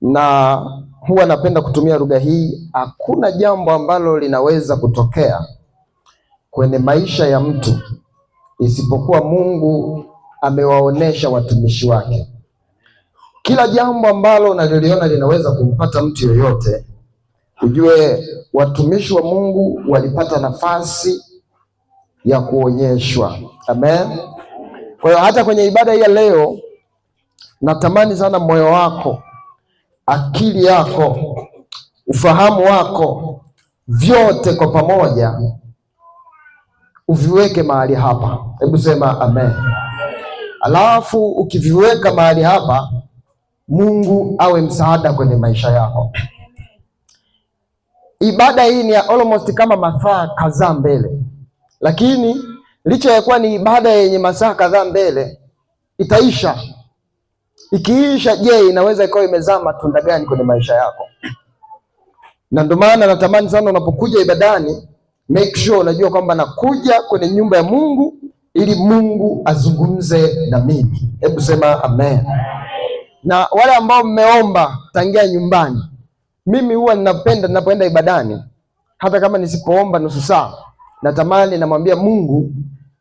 na huwa napenda kutumia lugha hii. Hakuna jambo ambalo linaweza kutokea kwenye maisha ya mtu isipokuwa Mungu amewaonesha watumishi wake. Kila jambo ambalo unaliona linaweza kumpata mtu yoyote, ujue watumishi wa Mungu walipata nafasi ya kuonyeshwa. Amen. Kwa hiyo hata kwenye ibada hii ya leo, natamani sana moyo wako, akili yako, ufahamu wako, vyote kwa pamoja uviweke mahali hapa. Hebu sema amen. Alafu ukiviweka mahali hapa, Mungu awe msaada kwenye maisha yako. Ibada hii ni almost kama masaa kadhaa mbele, lakini licha ya kuwa ni ibada yenye masaa kadhaa mbele, itaisha. Ikiisha, je, inaweza ikawa imezaa matunda gani kwenye maisha yako? Na ndio maana natamani sana unapokuja ibadani, make sure unajua kwamba nakuja kwenye nyumba ya Mungu ili Mungu azungumze na mimi. Hebu sema amen. Na wale ambao mmeomba tangia nyumbani, mimi huwa ninapenda ninapoenda ibadani, hata kama nisipoomba nusu saa, natamani namwambia Mungu,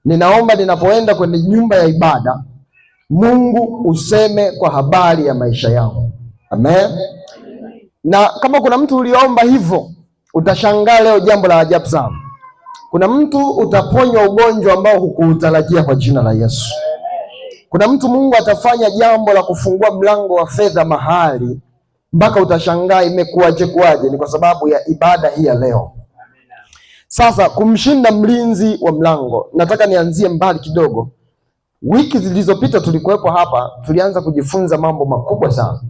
ninaomba ninapoenda kwenye nyumba ya ibada, Mungu useme kwa habari ya maisha yangu. Amen. Na kama kuna mtu uliomba hivyo, utashangaa leo jambo la ajabu sana. Kuna mtu utaponywa ugonjwa ambao hukuutarajia kwa jina la Yesu. Kuna mtu Mungu atafanya jambo la kufungua mlango wa fedha mahali mpaka utashangaa imekuwaje kuwaje. Ni kwa sababu ya ibada hii ya leo. Sasa kumshinda mlinzi wa mlango, nataka nianzie mbali kidogo. Wiki zilizopita tulikuwepo hapa, tulianza kujifunza mambo makubwa sana.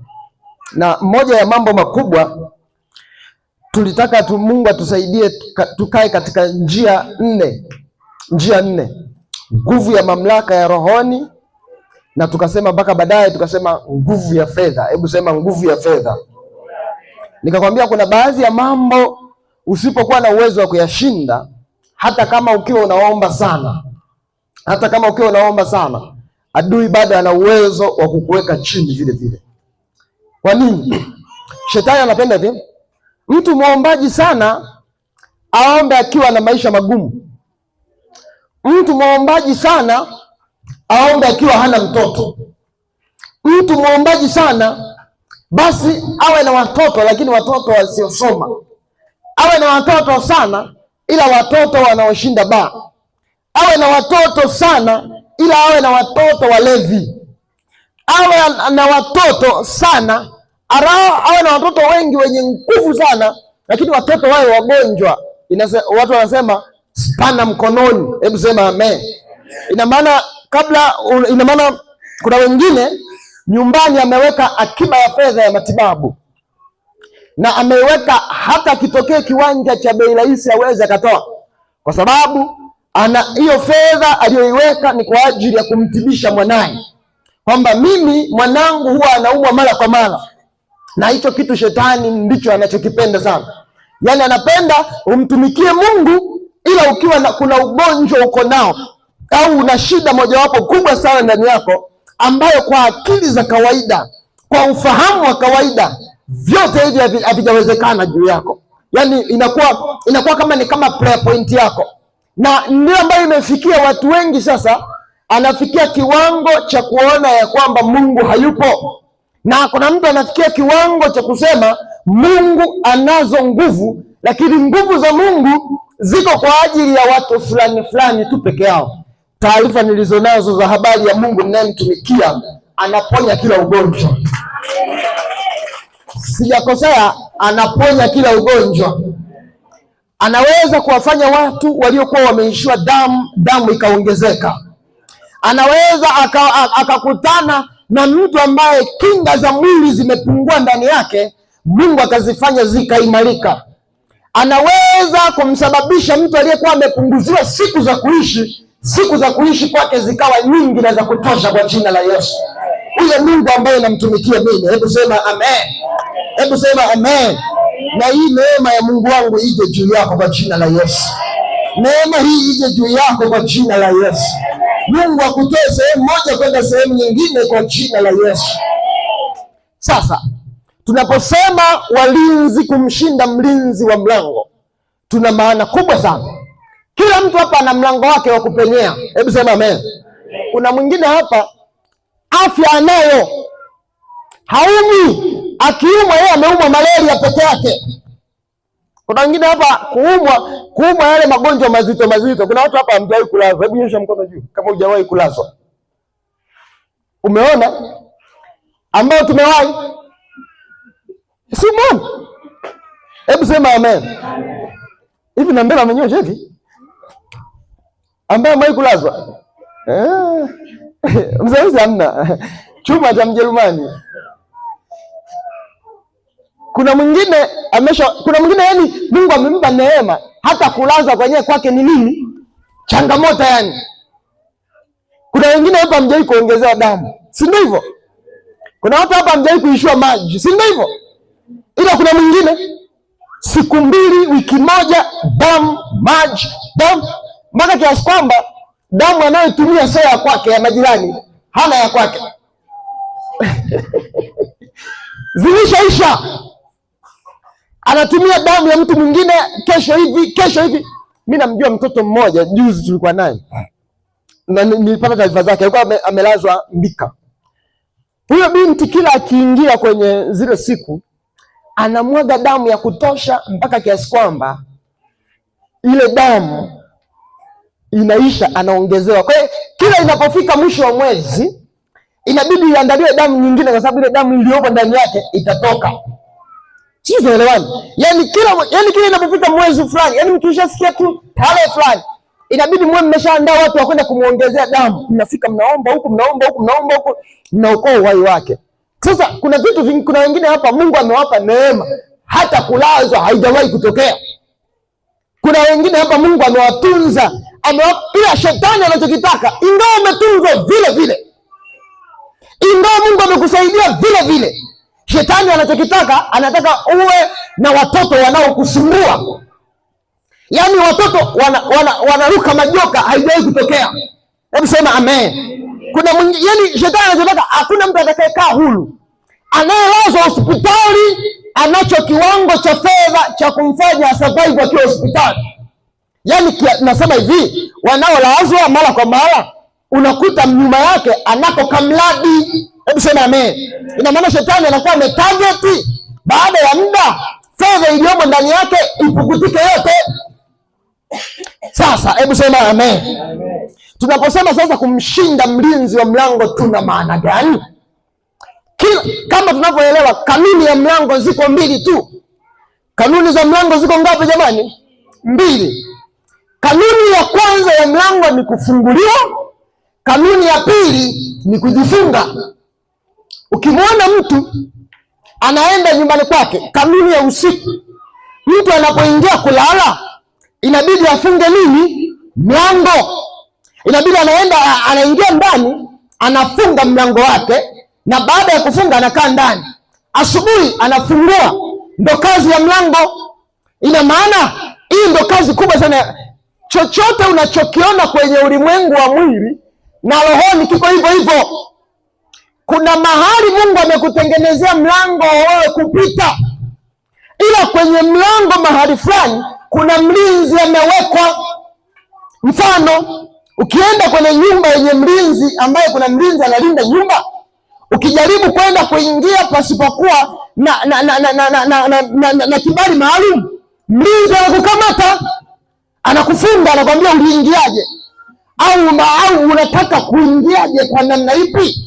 Na moja ya mambo makubwa tulitaka Mungu atusaidie tukae katika njia nne. Nguvu ya mamlaka ya rohoni, na tukasema mpaka baadaye tukasema nguvu ya fedha. Hebu sema nguvu ya fedha. Nikakwambia kuna baadhi ya mambo usipokuwa na uwezo wa kuyashinda, hata kama ukiwa unaomba sana, adui bado ana uwezo wa kukuweka chini vile vile. Kwa nini? Shetani anapenda hivi, mtu muombaji sana aombe akiwa na maisha magumu. Mtu muombaji sana aombe akiwa hana mtoto. Mtu muombaji sana basi awe na watoto, lakini watoto wasiosoma. Awe na watoto sana ila watoto wanaoshinda baa. Awe na watoto sana ila awe na watoto walevi. Awe na watoto sana, awe na watoto wengi wenye nguvu sana, lakini watoto wao wagonjwa. Watu wanasema spana mkononi. Hebu sema amen. Ina maana kuna wengine nyumbani ameweka akiba ya fedha ya matibabu, na ameweka hata kitokee kiwanja cha bei rahisi aweze akatoa, kwa sababu ana hiyo fedha aliyoiweka ni kwa ajili ya kumtibisha mwanae, kwamba mimi mwanangu huwa anaumwa mara kwa mara. Na hicho kitu shetani ndicho anachokipenda sana. Yaani anapenda umtumikie Mungu, ila ukiwa kuna ugonjwa uko nao au una shida mojawapo kubwa sana ndani yako, ambayo kwa akili za kawaida, kwa ufahamu wa kawaida, vyote hivi havijawezekana juu yako. Yaani inakuwa kama prayer point yako. Na ndio ambayo imefikia watu wengi sasa. Anafikia kiwango cha kuona ya kwamba Mungu hayupo, na kuna mtu anafikia kiwango cha kusema Mungu anazo nguvu, lakini nguvu za Mungu ziko kwa ajili ya watu fulani tu peke yao. Taarifa nilizonazo za habari ya Mungu ninayemtumikia, anaponya kila ugonjwa. Sijakosea, anaponya kila ugonjwa. Anaweza kuwafanya watu waliokuwa wameishiwa damu ikaongezeka. Anaweza akakutana na mtu ambaye kinga za mwili zimepungua ndani yake, Mungu akazifanya zikaimarika. Anaweza kumsababisha mtu aliyekuwa amepunguziwa siku za kuishi kwake zikawa nyingi na za kutosha kwa jina la Yesu. Huyo Mungu ambaye namtumikia mimi, hebu sema amen. Hebu sema amen. Na hii neema ya Mungu wangu ije juu yako kwa jina la Yesu. Neema hii ije juu yako kwa jina la Yesu. Mungu akutoe sehemu moja kwenda sehemu nyingine kwa jina la Yesu. Sasa Tunaposema walinzi kumshinda mlinzi wa mlango, tuna maana kubwa sana. Kila mtu hapa ana mlango wake wa kupenyea. Hebu sema amen. Kuna mwingine hapa afya anayo, haumi, akiumwa yeye ameumwa malaria peke yake. Kuna wengine hapa kuumwa yale magonjwa mazito mazito. Kuna watu hapa hamjawahi kulazwa. Hebu nyosha mkono juu kama hujawahi kulazwa. Umeona? Ambao tumewahi. Simon. Hebu sema amen. Hivi na mbele amenyosha hivi? Ambaye amewahi kulazwa. Mzee hamna. Chuma cha Mjerumani. Kuna mwingine yani Mungu amempa neema hata kulazwa kwenyewe kwake ni nini? Changamoto yani. Kuna wengine hapa hamjawahi kuongezewa damu. Si ndio hivyo? Kuna watu hapa hamjawahi kuishiwa maji. Si ndio hivyo? Ila kuna mwingine siku 2, wiki moja, damu, maji, damu. Mpaka kiasi kwamba damu anayotumia sio ya kwake, ya majirani, hana ya kwake. Zilishaisha. Anatumia damu ya mtu mwingine kesho hivi. Mimi namjua mtoto mmoja, juzi tulikuwa naye. Na nilipata taarifa zake, alikuwa amelazwa Mbika. Huyo binti kila akiingia kwenye zile siku anamwaga damu ya kutosha mpaka kiasi kwamba ile damu inaisha, anaongezewa. Kwa hiyo kila inapofika mwisho wa mwezi inabidi iandaliwe damu nyingine, kwa sababu ile damu iliyopo ndani yake itatoka. Sisi tunaelewana? Yani kila inapofika mwezi fulani, yani mkishasikia tu tarehe fulani, inabidi mwe mmeshaandaa watu wa kwenda kumuongezea damu. Mnafika mnaomba huku, mnaokoa uhai wake. Sasa kuna vitu vingi, kuna wengine hapa Mungu amewapa neema hata kulazwa haijawahi kutokea. Kuna wengine hapa Mungu amewatunza, ila shetani anachokitaka, ingawa umetunzwa vile, ingawa Mungu amekusaidia vile, shetani anachokitaka, anataka uwe na watoto wanaokusumbua. Yaani watoto wanaruka majoka, haijawahi kutokea. Hebu sema amen. Kuna mwingine, yani shetani anachotaka, hakuna mtu atakayekaa huru. Anayelazwa hospitali anacho kiwango cha fedha cha kumfanya survive akiwa hospitali. Yaani nasema hivi, wanaolazwa mara kwa mara unakuta nyuma yake anako kamladi. Hebu sema amen. Ina maana shetani anakuwa ametarget, baada ya muda fedha iliyomo ndani yake ipukutike yote. Sasa hebu sema amen. Tunaposema sasa kumshinda mlinzi wa mlango, tuna maana gani? Kama tunavyoelewa, kanuni ya mlango ziko 2 tu. Kanuni za mlango ziko ngapi jamani? 2. Kanuni ya kwanza ya mlango ni kufunguliwa. Kanuni ya pili ni kujifunga. Ukimwona mtu anaenda nyumbani kwake, kanuni ya usiku, mtu anapoingia kulala inabidi afunge nini? Mlango. Inabidi anaingia ndani, anafunga mlango wake, na baada ya kufunga anakaa ndani. Asubuhi anafungua. Ndo kazi ya mlango. Ina maana hii ndo kazi kubwa sana. Chochote unachokiona kwenye ulimwengu wa mwili na rohoni kiko hivyo. Kuna mahali Mungu amekutengenezea mlango wewe kupita, ila kwenye mlango mahali fulani kuna mlinzi amewekwa. Mfano, ukienda kwenye nyumba yenye mlinzi, ambaye kuna mlinzi analinda nyumba, ukijaribu kwenda kuingia pasipokuwa na kibali maalum, mlinzi anakukamata, anakufunga, anakwambia uliingiaje, au unataka kuingiaje kwa namna ipi?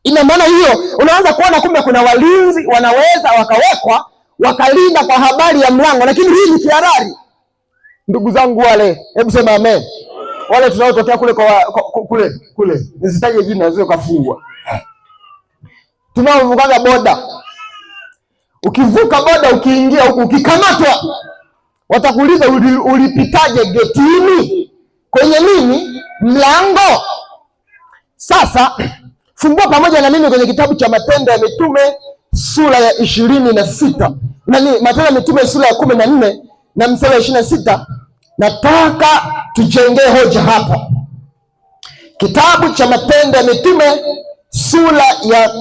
Ina maana hiyo unaanza kuona kumbe kuna walinzi wanaweza wakawekwa wakalinda kwa habari ya mlango, lakini hii ni kiharari. Ndugu zangu wale, hebu sema amen. Wale tunaotokea kule nisitaje jina zio kafungwa. Tunaovukaga boda. Ukivuka boda ukiingia huku ukikamatwa, watakuuliza ulipitaje getini? Kwenye nini? Mlango. Sasa fungua pamoja na mimi kwenye kitabu cha Matendo ya Mitume sura ya 26. Matendo ya Mitume sura ya 14 na mstari wa 26. Nataka tujengee hoja hapa. Kitabu cha Matendo ya Mitume sura ya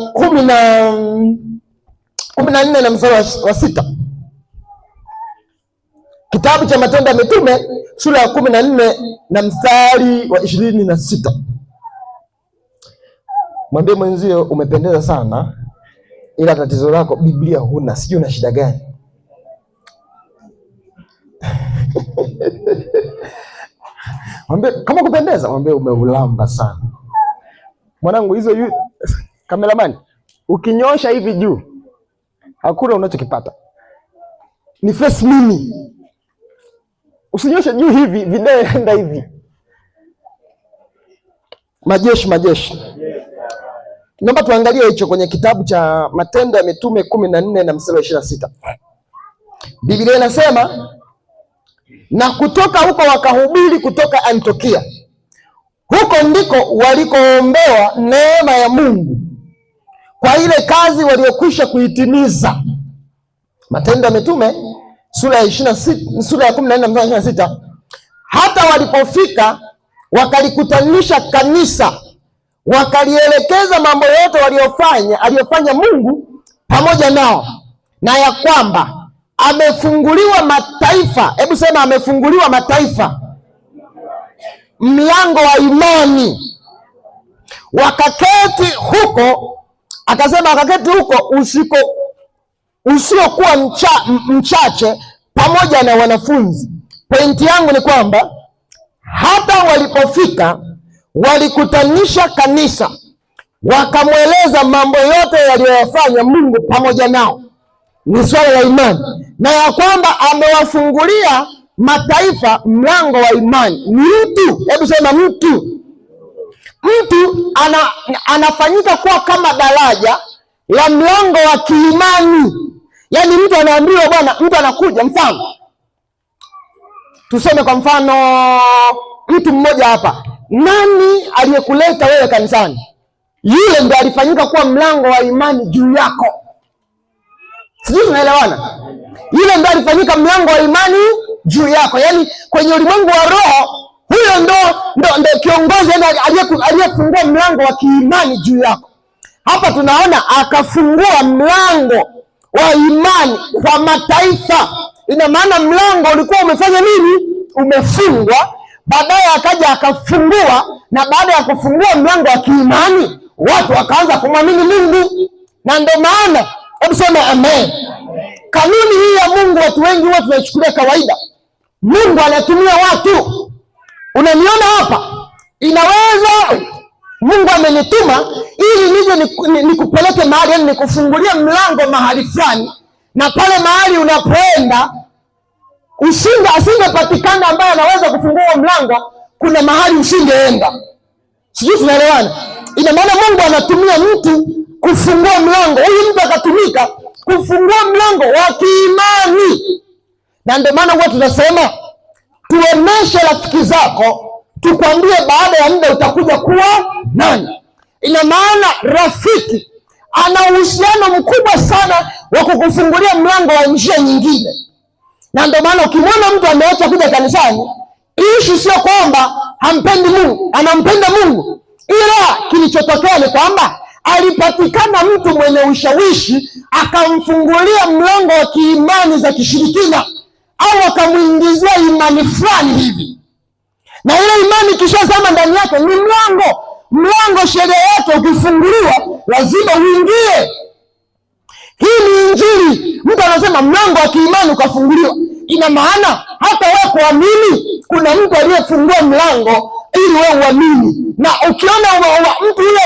14 na mstari wa 6. Kitabu cha Matendo ya Mitume sura ya 14 na mstari wa 26. Mwambie mwenzio umependeza sana, ila tatizo lako Biblia huna, sijui una shida gani. Mwambie kama kupendeza, mwambie umeulamba sana. Mwanangu, hizo kameramani, ukinyosha hivi juu hakuna unachokipata. Ni face mimi. Usinyoshe juu hivi, video enda hivi. Majeshi. Naomba tuangalie hicho kwenye kitabu cha Matendo ya Mitume 14 na mstari wa 26. Biblia inasema, na kutoka huko wakahubiri kutoka Antiokia. Huko ndiko walikoombewa neema ya Mungu kwa ile kazi waliokwisha kuitimiza. Matendo ya Mitume sura ya 26, sura ya 14 mstari wa 26. Hata walipofika wakalikutanisha kanisa, wakalielekeza mambo yote aliyofanya Mungu pamoja nao, na ya kwamba amefunguliwa mataifa. Hebu sema amefunguliwa mataifa mlango wa imani. Wakaketi huko, akasema wakaketi huko usiokuwa mchache pamoja na wanafunzi. Pointi yangu ni kwamba hata walipofika walikutanisha kanisa, wakamweleza mambo yote yaliyoyafanya Mungu pamoja nao, ni swala la imani, na ya kwamba amewafungulia mataifa mlango wa imani. Ni mtu, hebu sema mtu. Mtu anafanyika kuwa kama daraja la mlango wa kiimani. Yaani mtu anaambiwa bwana, mtu anakuja, mfano tuseme kwa mfano mtu mmoja hapa, nani aliyekuleta wewe kanisani? Yule ndo alifanyika kuwa mlango wa imani juu yako. Sijui tunaelewana? Yule ndo alifanyika mlango wa imani juu yako. Yaani kwenye ulimwengu wa roho, huyo ndo kiongozi aliyefungua mlango wa kiimani juu yako. Hapa tunaona akafungua mlango wa imani kwa mataifa. Ina maana mlango ulikuwa umefanya nini? Umefungwa. Baadaye akaja akafungua, na baada ya kufungua mlango wa kiimani, watu wakaanza kumwamini Mungu. Na ndio maana, hebu sema amen. Kanuni hii ya Mungu watu wengi huwa tunaichukulia kawaida. Mungu anatumia watu. Unaniona hapa? Inaweza Mungu amenituma ili nije nikupeleke mahali, yani nikufungulie mlango mahali fulani, na pale mahali unapoenda asingepatikana ambaye anaweza kufungua mlango, kuna mahali usingeenda. Sijui tunaelewana? Ina maana Mungu anatumia mtu kufungua mlango. Huyu mtu akatumika kufungua mlango wa kiimani. Na ndio maana huwa tunasema tuoneshe rafiki zako, tukwambie baada ya muda utakuja kuwa nani. Ina maana rafiki ana uhusiano mkubwa sana wa kukufungulia mlango wa njia nyingine. Na ndio maana ukimwona mtu ameacha kuja kanisani, issue sio kwamba hampendi Mungu, anampenda Mungu, ila kilichotokea ni kwamba alipatikana mtu mwenye ushawishi akamfungulia mlango wa kiimani za kishirikina, au akamuingizia imani fulani hivi, na ile imani kishazama ndani yake ni mlango sheria yake ukifunguliwa lazima uingie. Hii ni Injili. Mtu anasema mlango wa kiimani ukafunguliwa, ina maana hata wewe kuamini kuna mtu aliyefungua mlango ili wewe uamini. Na ukiona mtu yule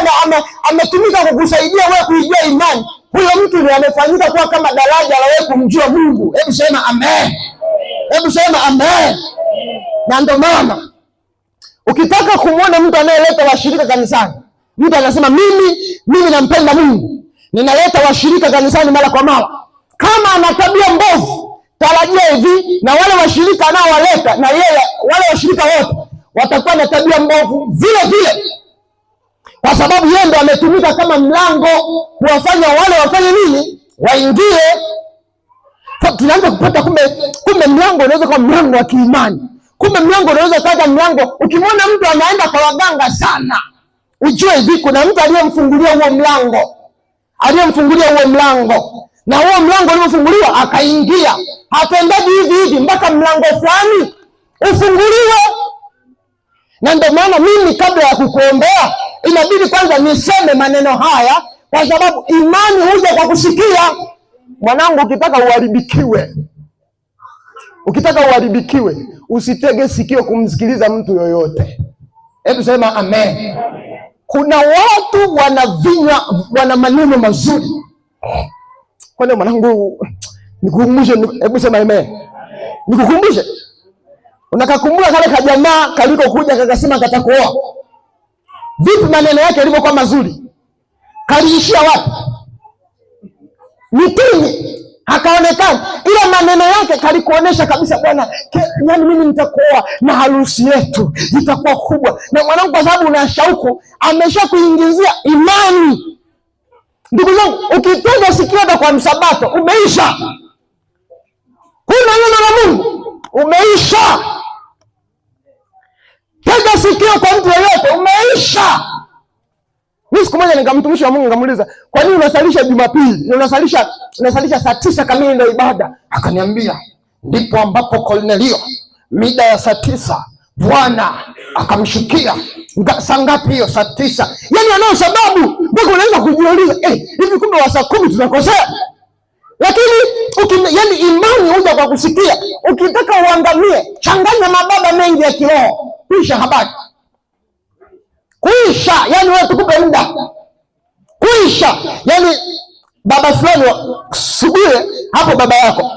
ametumika kukusaidia wewe kuijua imani, huyo mtu ndiye amefanyika kuwa kama daraja la wewe kumjua Mungu. Hebu sema amen. Hebu sema amen. Na ndio maana ukitaka kumwona mtu anayeleta washirika kanisani, mtu anasema mimi nampenda Mungu, ninaleta washirika kanisani mara kwa mara. Kama ana tabia mbovu, tarajia hivi na wale washirika anaowaleta na yeye, wale washirika wote watakuwa na tabia mbovu vile vile, kwa sababu yeye ndo ametumika kama mlango kuwafanya wale wafanye nini? Waingie. Tunaanza kupata kumbe mlango unaweza kuwa mlango wa kiimani. Kumbe mlango unaweza kuwa mlango. Ukimwona mtu anaenda kwa waganga sana, ujue hivi kuna mtu aliyemfungulia huo mlango. na huo mlango uliofunguliwa akaingia. Hatuendaji hivi hivi mpaka mlango fulani ufunguliwe. Na ndio maana mimi kabla ya kukuombea inabidi kwanza niseme maneno haya, kwa sababu imani huja kwa kusikia. Mwanangu, ukitaka uharibikiwe usitege sikio kumsikiliza mtu yoyote. Hebu sema amen. Kuna watu wana maneno mazuri. Kwa nini mwanangu nikukumbushe? Hebu sema amen. Nikukumbushe. Unakakumbuka kale kajamaa kaliko kuja kakasema katakuoa. Vipi maneno yake yalivyokuwa mazuri? Kaliishia wapi? Mitini hakaonekana. Ila maneno yake kalikuonesha kabisa, bwana, yani mimi nitakuoa na harusi yetu itakuwa kubwa. Na mwanangu, kwa sababu una shauku, amesha kuingizia imani. Ndugu zangu, ukitega sikio kwa msabato umeisha. Huna neno la Mungu umeisha. Tega sikio kwa mtu yeyote umeisha. Mimi siku moja nikamtumishi wa Mungu nikamuuliza, kwa nini unasalisha Jumapili? Unasalisha saa 9 kamili ndio ibada. Akaniambia, ndipo ambapo Kornelio mida ya saa 9 Bwana akamshukia. Saa ngapi hiyo? Saa 9. Yaani anao sababu mpaka unaweza kujiuliza, hivi kumbe wa saa 10 tunakosea? Lakini yani imani huja kwa kusikia. Ukitaka uangamie, changanya mababa mengi ya kiroho. Kuisha habari. Kuisha, yani wewe tukupe muda. Kuisha, yani baba fulani subiri hapo baba yako.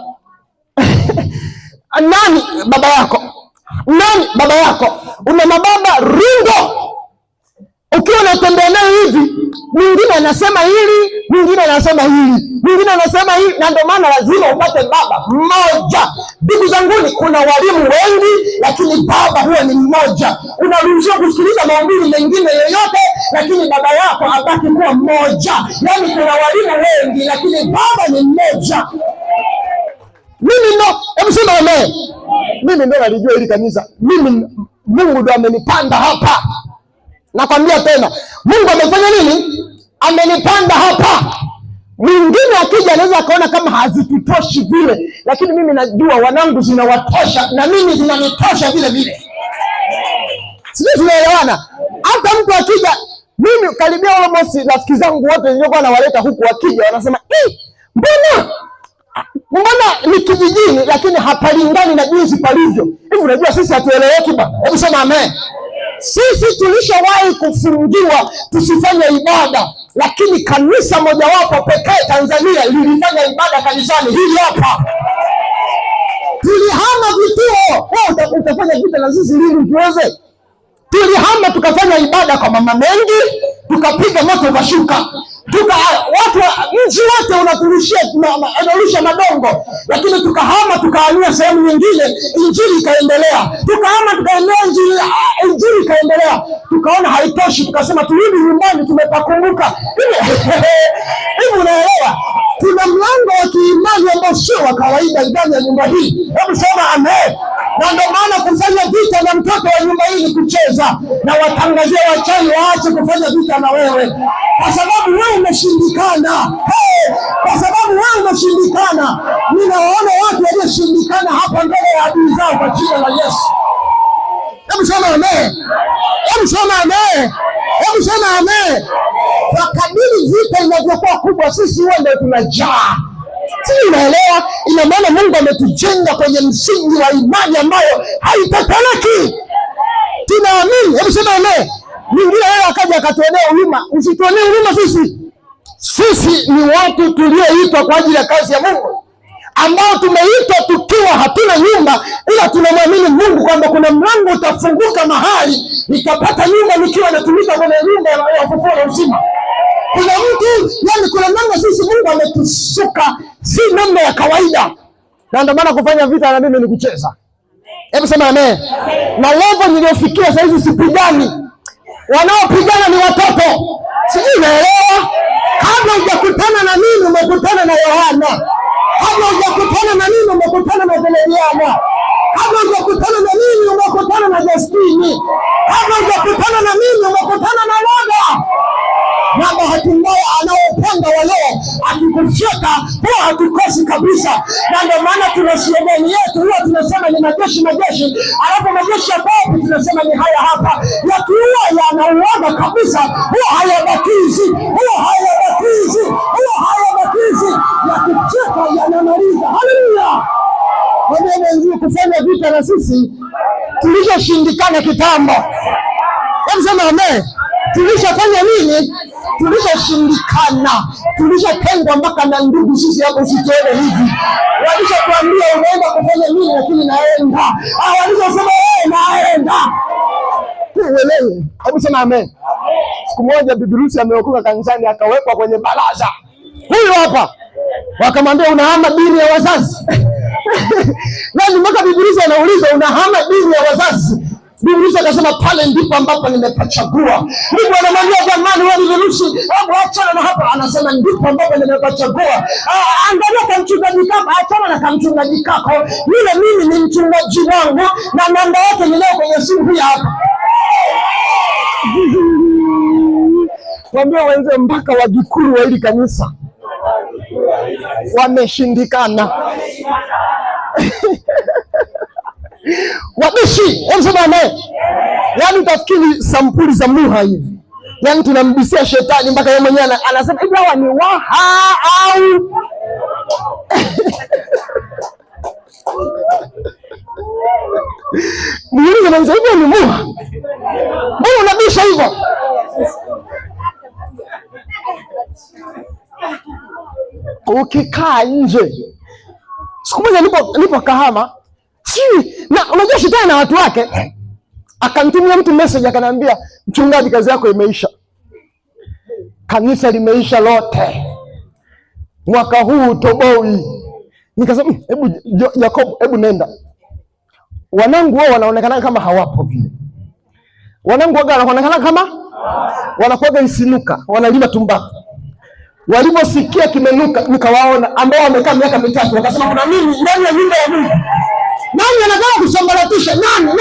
Nani baba yako? Nani baba yako? Una mababa ringo. Ukiwa unatembea naye hivi, mwingine anasema hili, mwingine anasema hili, mwingine anasema hili, na ndio maana lazima upate baba mmoja. Ndugu zanguni, kuna walimu wengi lakini baba huwa ni mmoja. Unaruhusiwa kusikiliza mahubiri mengine yoyote, lakini baba yako abaki kuwa mmoja. Yaani kuna walimu wengi lakini baba ni mmoja. Mimi ndo, hebu sema amen. Mimi ndo nalijua hili kanisa. Mimi Mungu ndo amenipanda hapa. Nakwambia tena, Mungu amefanya nini? Amenipanda hapa. Mwingine akija anaweza akaona kama hazitutoshi vile, lakini mimi najua wanangu zinawatosha na mimi zinanitosha vile vile. Sisi tunaelewana. Hata mtu akija, mimi karibia almost rafiki zangu wote nilikuwa nawaleta huku, wakija wanasema, mbona ni kijijini lakini hapalingani na jinsi palivyo. Hivi unajua sisi hatueleweki bwana. Hebu sema amen. Sisi tulishawahi kufungiwa tusifanye ibada, lakini kanisa mojawapo pekee Tanzania lilifanya ibada kanisani hili hapa. Tulihama vituo. Wewe utafanya vita na sisi lini tuweze? Tulihama tukafanya ibada kwa mama mengi, tukapiga moto ukashuka. Watu nchi wote unarusha madongo, lakini tukahama tukahamia sehemu nyingine, injili ikaendelea. Tukahama tukaendelea, injili ikaendelea. Tukaona haitoshi, tukasema turudi nyumbani, tumepakumbuka. Hivi unaelewa? Tuna mlango wa kiimani ambao sio wa kawaida ndani ya nyumba hii. Hebu sema amen. Na ndio maana kufanya vita na mtoto wa nyumba hii ni kucheza. Na watangazia wachawi waache kufanya vita na wewe, kwa sababu wewe umeshindikana. Kwa sababu wewe umeshindikana. Ninawaona watu walioshindikana hapa mbele ya adui zao kwa jina la Yesu. Hebu sema amen. Hebu sema amen. Hebu sema amen. Kwa kadiri vita inavyokuwa kubwa, sisi huwa ndio tunajaa. Sisi unaelewa? Ina maana Mungu ametujenga kwenye msingi wa imani ambayo haiteteleki. Tunaamini. Hebu sema amen. Mwingine yeye akaja akatuonea huruma. Usituonee huruma sisi. Sisi ni watu tulioitwa kwa ajili ya kazi ya Mungu, ambao tumeitwa tukiwa hatuna nyumba, ila tunamwamini Mungu kwamba kuna mlango utafunguka mahali nikapata nyumba nikiwa natumika kwenye nyumba ya ufufuo na uzima. Kuna mtu, yani kuna namna sisi Mungu ametusuka, si namna ya kawaida. Na ndio maana kufanya vita na mimi ni kucheza. Hebu sema amen. Na level niliofikia sasa hivi sipigani. Wanaopigana ni watoto. Sijui unaelewa? Kabla hujakutana na mimi umekutana na Yohana. Kabla hujakutana na mimi umekutana na Belediana. Kabla hujakutana na mimi umekutana na Justini. Kama hujakutana na mimi, umekutana na Loda. Na bahati mbaya anaopanga wa leo akikufyeka huwa hatukosi kabisa. Na ndio maana tuna slogan yetu huwa tunasema ni majeshi, alafu majeshi ya Bobi tunasema ni haya hapa. Yakiua yanauaga kabisa, huwa hayabakizi, yakifyeka yanamaliza. Haleluya! Wanaenzi kufanya vita na sisi tulishashindikana kitambo. Hebu sema amen. Tulishafanya nini? Tulishashindikana, tulishatengwa mpaka na ndugu. Sisi hapo usitoe hivi, walishatuambia unaenda kufanya nini, lakini naenda. Walishasema naenda. Uelewe. Hebu sema amen. Siku moja Bibi Lucy ameokoka kanisani, akawekwa kwenye baraza. Huyu hapa wakamwambia unahama dini ya wazazi. Nani mpaka Bibi Lucy anauliza unahama dini ya wazazi? Bibi Lucy akasema pale ndipo ambapo nimepachagua. Ndipo anamwambia jamani wewe Bibi Lucy, hebu achana na hapa. Anasema ndipo ambapo nimepachagua. Angalia kamchungaji kako, achana na kamchungaji kako. Yule mimi ni mchungaji wangu na namba yake ni leo kwenye simu hii hapa. Mwambie wenze mpaka wajukuru wa hili kanisa wameshindikana. Wabishi, hebu amen. Yaani utafikiri sampuli za Muha hivi. Yaani tunambisia shetani mpaka yeye mwenyewe anasema hivi hawa ni Waha au muulize mwanzo hivyo ni Muha. Mbona unabisha hivyo? Ukikaa nje. Siku moja nipo Kahama. Na unajua shetani na watu wake, akamtumia mtu message akaniambia mchungaji kazi yako imeisha. Kanisa limeisha lote. Mwaka huu utoboi. Nikasema hebu Jacob, hebu nenda. Wanangu wao wanaonekana kama hawapo vile. Wanangu wao wanaonekana kama wanakuaga isinuka, wanalima tumbaku. Waliposikia kimenuka nikawaona ambao wamekaa miaka 3 wakasema kuna nini ndani ya nyumba ya Mungu? Nani anataka kusambaratisha? Nani?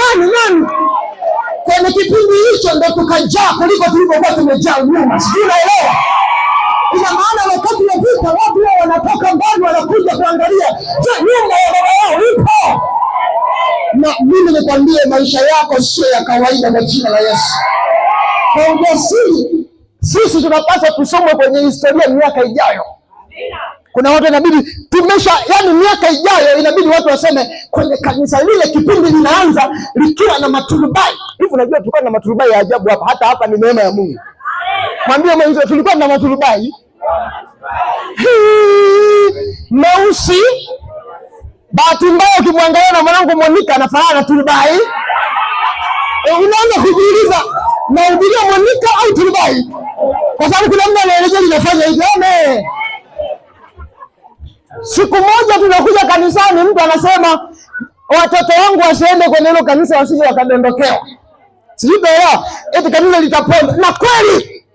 Kwenye kipindi hicho ndo tukajaa kuliko tulivyokuwa tumejaa nyuma. Sijui unaelewa? Ina maana wakati wa vita watu wao wanatoka mbali wanakuja kuangalia, je, nyumba ya baba yao ipo? Na mimi nikwambie maisha yako sio ya kawaida kwa jina la Yesu. Kwa ujasiri sisi tunapaswa tusome kwenye historia miaka ijayo. Kuna watu inabidi yani miaka ijayo inabidi watu waseme kwenye kanisa lile kipindi linaanza likiwa na maturubai. Hivi unajua tulikuwa na maturubai ya ajabu hapa, hata hapa ni neema ya Mungu. Mwambie mwenzi tulikuwa na maturubai meusi. Bahati mbaya ukimwangalia na mwanangu Monica anafanana na turubai. Unaanza kujiuliza nahubiria Monica au turubai? Kwa sababu kuna mtu anaelezea linafanya hivi. Siku moja tunakuja kanisani, mtu anasema watoto wangu wasiende kwenye hilo kanisa wasije wakadondokewa. Sijui taelewa, eti kanisa litaponda. Na kweli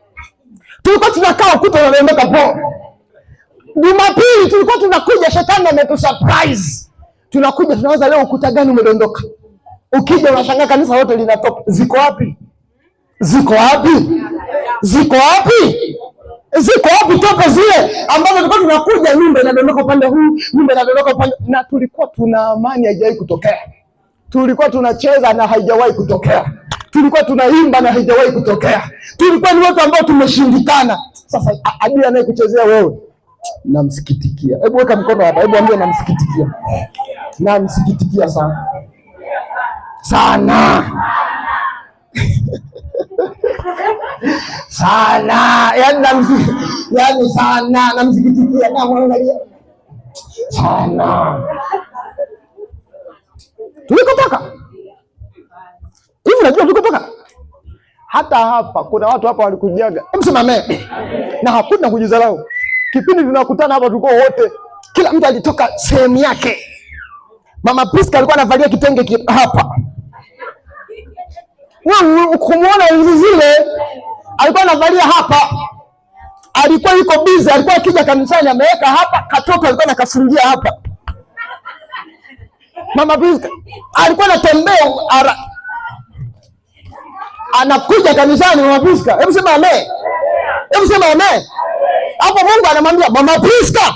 tulikuwa tunakaa ukuta unadondoka po. Jumapili tulikuwa tunakuja, shetani ametusurprise. Tunakuja tunawaza leo ukuta gani umedondoka. Ukija unashangaa kanisa lote linatoka. Ziko wapi? Toka zile ambazo tulikuwa tunakuja, nyumba inadondoka upande huu, nyumba inadondoka upande, na tulikuwa tuna amani haijawahi kutokea. Tulikuwa tunacheza na haijawahi kutokea. Tulikuwa tunaimba na haijawahi kutokea. Tulikuwa ni watu ambao tumeshindikana. Sasa adui anayekuchezea wewe, namsikitikia. Hebu weka mkono hapa, hebu ambie namsikitikia. Namsikitikia sana. Sana. Sana, namsikitikia na mwangalia. Sana. Tulikotoka. Hivi unajua tulikotoka? Hata hapa kuna watu hapa walikujaga. Hebu sema amen. Na hakuna kujidharau. Kipindi tunakutana hapa tulikuwa wote, kila mtu alitoka sehemu yake. Mama Priska alikuwa anavalia kitenge hapa. Kumuona zile alikuwa anavalia hapa. Alikuwa yuko busy, alikuwa akija kanisani ameweka hapa, katoto alikuwa anakafungia hapa. Mama Priska alikuwa anatembea anakuja kanisani Mama Priska. Hebu sema amen. Hebu sema amen. Hapo Mungu anamwambia Mama Priska,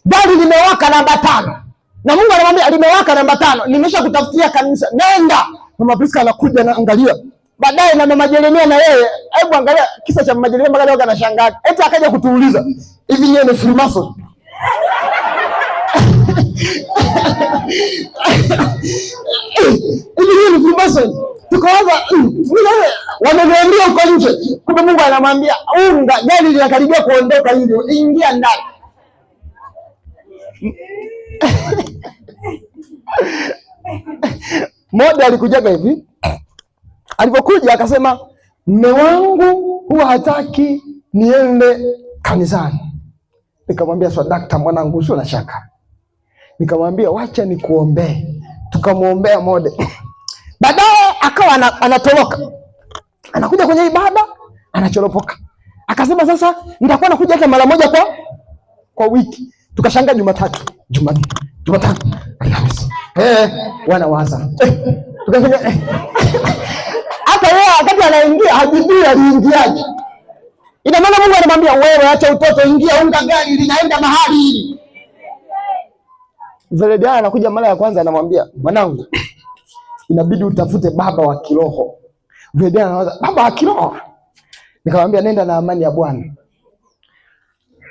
gari limewaka namba 5. Na Mungu anamwambia limewaka namba 5. Nimeshakutafutia kanisa. Nenda. Mama Priska anakuja na angalia. Baadaye na Mama Jeremia na yeye, hebu angalia kisa cha Mama Jeremia mpaka leo anashangaa. Eti akaja kutuuliza, hivi nyewe ni Freemason? Hivi nyewe ni Freemason? Tukawaza, wameniambia uko nje. Kumbe Mungu anamwambia, unga gari linakaribia kuondoka hivyo, ingia ndani. Moja alikujaga hivi. Alipokuja akasema, mume wangu huwa hataki niende kanisani. Nikamwambia, swadakta mwanangu, usio na shaka. Nikamwambia, wacha nikuombee. Tukamwombea Mode. Baadaye akawa anatoroka. Anakuja kwenye ibada, anachoropoka. Akasema sasa nitakuwa nakuja hata mara moja kwa wiki. Tukashangaa Jumatatu, Jumanne, Jumatano, Alhamisi. Wanawaza. Tukasema hata yeye wakati anaingia hajijui aliingiaje. Ina maana Mungu anamwambia wewe acha utoto, ingia, unga gari linaenda mahali hili. Zeredi anakuja mara ya kwanza anamwambia, mwanangu, inabidi utafute baba wa kiroho. Zeredi anawaza, baba wa kiroho? Nikamwambia nenda na amani ya Bwana.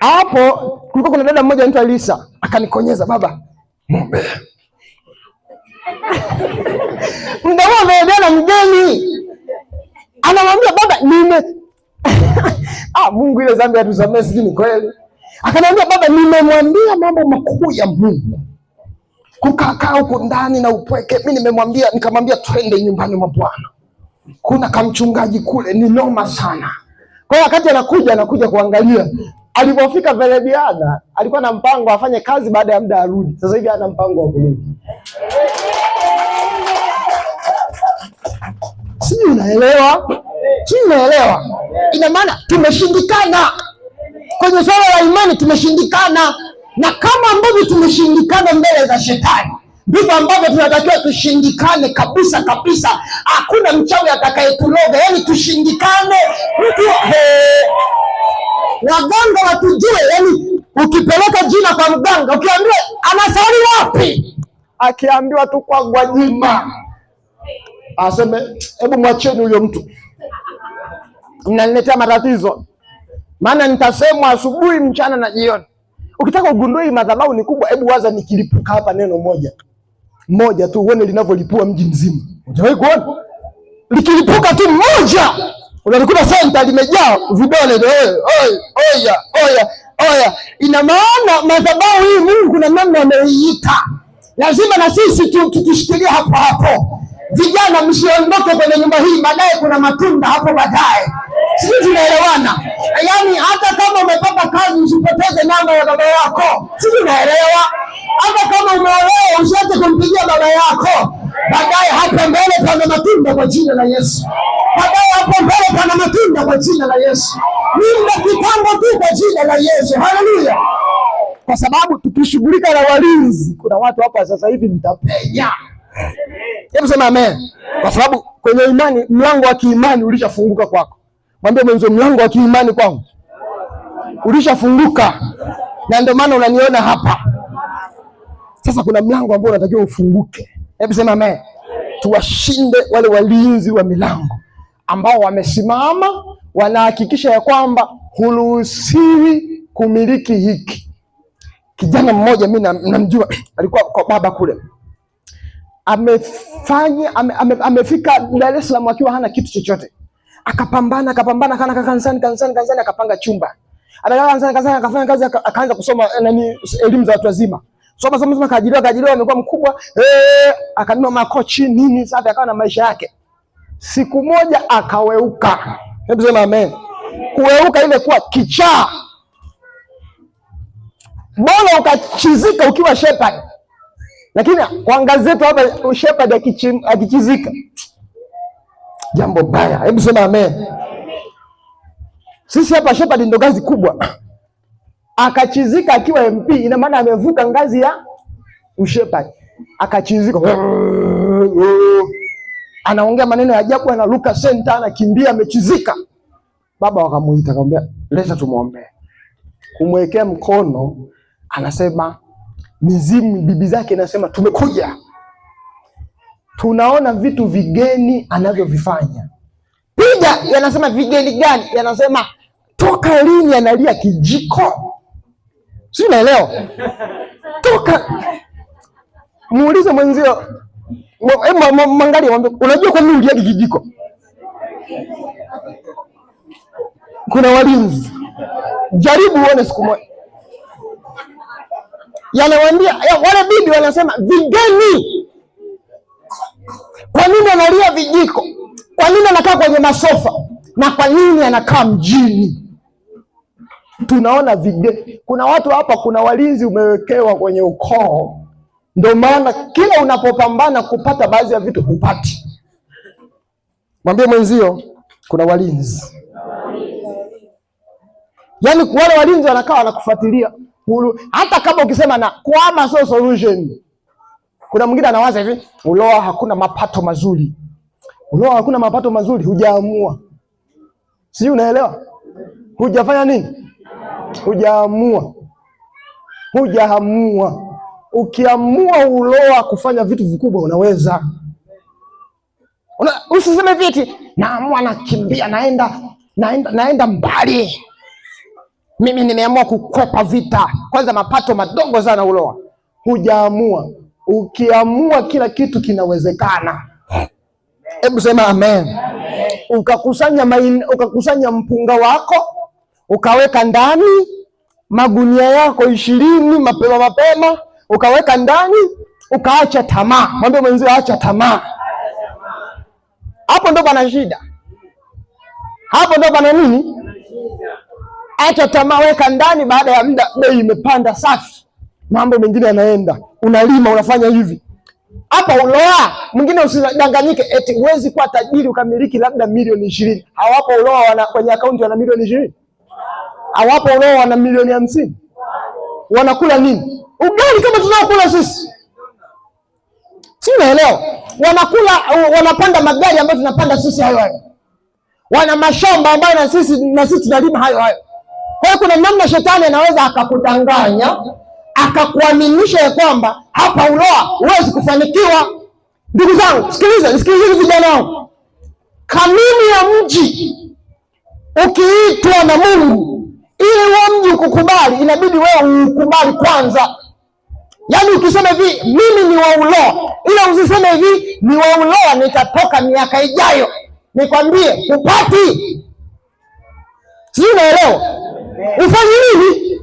Hapo kulikuwa kuna dada mmoja anaitwa Lisa, akanikonyeza, baba muombe. Mdawa ameendana mgeni. Anamwambia baba Mungu ile dhambi atusamee, sijui ni kweli. Akaniambia baba, nimemwambia mambo makubwa ya Mungu. Kukaa huko ndani na upweke. Mimi nimemwambia, nikamwambia twende nyumbani mwa Bwana. Kuna kamchungaji kule ni noma sana. Kwa hiyo wakati anakuja kuangalia. Alipofika Verediana, alikuwa na mpango afanye kazi baada ya muda arudi. Sasa hivi ana mpango wa kurudi. Sijui unaelewa? Ina maana tumeshindikana. Kwenye swala la imani tumeshindikana. Na kama ambavyo tumeshindikana mbele za shetani, ndivyo ambavyo tunatakiwa tushindikane kabisa. Hakuna mchawi atakayetuloga, yaani tushindikane. Waganga watujue, yaani ukipeleka jina kwa mganga, ukiambiwa anasali wapi? Akiambiwa tu kwa Gwajima, aseme hebu mwacheni huyo mtu, mnaniletea matatizo. Maana nitasemwa asubuhi, mchana na jioni. Ukitaka ugundue madhabahu ni kubwa, hebu waza nikilipuka hapa neno moja tu, uone linavyolipua mji mzima. Hujawahi kuona? Likilipuka tu moja, unalikuta senta limejaa vidole. Oya. Ina maana madhabahu hii Mungu kuna namna ameiita. Lazima na sisi tushikilie hapo. Vijana msiondoke kwenye nyumba hii, baadaye kuna matunda hapo baadaye. Sisi tunaelewana. Yaani hata kama umepata kazi usipoteze namba ya baba yako. Sisi tunaelewa. Hata kama umeolewa usiache kumpigia baba yako. Baadaye hapo mbele pana matunda kwa jina la Yesu. Mimi kitambo tu kwa jina la Yesu. Haleluya. Kwa sababu tukishughulika na walinzi, kuna watu hapa sasa hivi mtapenya. Hebu sema amen. Kwa sababu kwenye imani, mlango wa kiimani ulishafunguka kwako. Mwambie mwenzo, mlango wa kiimani kwangu ulishafunguka. Na ndio maana unaniona hapa. Sasa kuna mlango ambao unatakiwa ufunguke. Hebu sema amen. Tuwashinde wale walinzi wa milango ambao wamesimama, wanahakikisha ya kwamba huruhusiwi kumiliki hiki. Kijana mmoja mimi namjua, alikuwa kwa baba kule. Amefika Dar es Salaam akiwa hana kitu chochote. Akapambana kana kanisani akapanga chumba. Anakaa kanisani akafanya kazi, akaanza kusoma elimu za watu wazima. Soma kaajiriwa amekuwa mkubwa. Akanunua makochi nini, sasa akawa na maisha yake. Siku moja akaweuka. Hebu sema amen. Kuweuka ile kuwa kichaa. Bora ukachizika ukiwa shepherd. Lakini kwa ngazi zetu hapa shepherd akichizika, jambo baya. Hebu sema amen. Sisi hapa shepherd ndo ngazi kubwa. Akachizika akiwa MP, ina maana amevuka ngazi ya ushepherd. Akachizika. anaongea maneno ya ajabu, anaruka senta, anakimbia, amechizika. Baba wakamuita, akamwambia leta tumuombe. Kumwekea mkono, anasema mizimu, bibi zake anasema tumekuja, tunaona vitu vigeni anavyovifanya. Piga, yanasema vigeni gani? Yanasema toka lini analia kijiko? Si unaelewa? Toka muulize mwenzio, mwangalie, unajua kwa nini uliagi kijiko? Kuna walinzi. Jaribu uone siku moja. Yanawaambia wale bibi, wanasema vigeni. Kwa nini analia vijiko? Kwa nini anakaa kwenye masofa? Na kwa nini anakaa mjini? Tunaona vigeni. Kuna watu hapa, kuna walinzi umewekewa kwenye ukoo. Ndio maana kila unapopambana kupata baadhi ya vitu hupati. Mwambie mwenzio kuna walinzi. Yaani wale walinzi wanakaa wanakufuatilia. Hata kama ukisema na kuama sio solution. Kuna mwingine anawaza hivi, Uloa hakuna mapato mazuri. Uloa hakuna mapato mazuri, hujaamua. Si unaelewa? Hujafanya nini? Hujaamua. Hujaamua. Ukiamua Uloa kufanya vitu vikubwa unaweza. Usiseme viti, naamua nakimbia, naenda mbali. Mimi nimeamua kukwepa vita. Kwanza mapato madogo sana Uloa. Hujaamua. Ukiamua kila kitu kinawezekana. Hebu sema amen. Ukakusanya mpunga wako, ukaweka ndani magunia yako 20 mapema, ukaweka ndani, ukaacha tamaa. Mwambie mwenzio acha tamaa. Hapo ndo pana shida. Hapo ndo pana nini? Acha tamaa, weka ndani. Baada ya muda bei imepanda, safi, mambo mengine yanaenda, unalima, unafanya hivi. Hapa Uloa mwingine, usidanganyike eti uwezi kuwa tajiri ukamiliki labda milioni 20. Hawapo Uloa kwenye akaunti wana milioni 20. Hawapo Uloa wana milioni 50. Wanakula nini? Ugali kama tunaokula sisi. Si unaelewa? Wanapanda magari ambayo tunapanda sisi hayo. Wana mashamba ambayo na sisi tunalima hayo. Kwa hiyo kuna namna shetani anaweza akakudanganya, akakuaminisha ya kwamba hapa Uloa huwezi kufanikiwa. Ndugu zangu, sikiliza vijana wangu. Kanuni ya mji, ukiitwa na Mungu ili huo mji ukukubali, inabidi wewe ukubali kwanza. Yaani ukisema hivi mimi ni wa Uloa, ila usiseme hivi ni wa Uloa nitatoka miaka ijayo. Nikwambie upati. Si unaelewa? Ufanye nini?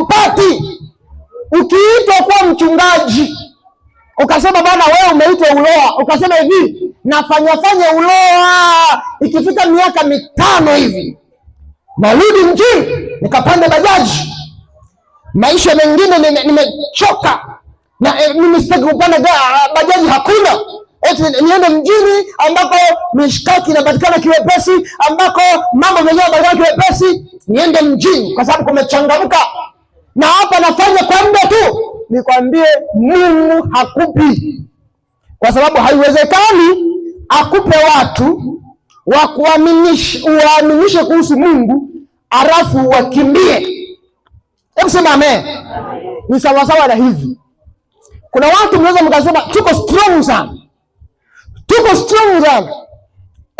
Upati. Ukiitwa kuwa mchungaji, ukasema bana wewe umeitwa Uloa, ukasema hivi nafanya Uloa, ikifika miaka 5 hivi narudi mjini nikapande bajaji, maisha mengine nimechoka na mimi sitaki kupanda bajaji, hakuna, eti niende mjini ambako mishkaki inapatikana kiwepesi, ambako mambo mengi yanapatikana kiwepesi, niende mjini kwa sababu kumechangamka. Na hapa nafanya kwa muda tu. Nikwambie Mungu hakupi, kwa sababu haiwezekani akupe watu wa kuaminishe kuhusu Mungu alafu wakimbie. Hebu sema amen. Ni sawasawa na hivi. Kuna watu mnaweza mkasema tuko strong sana.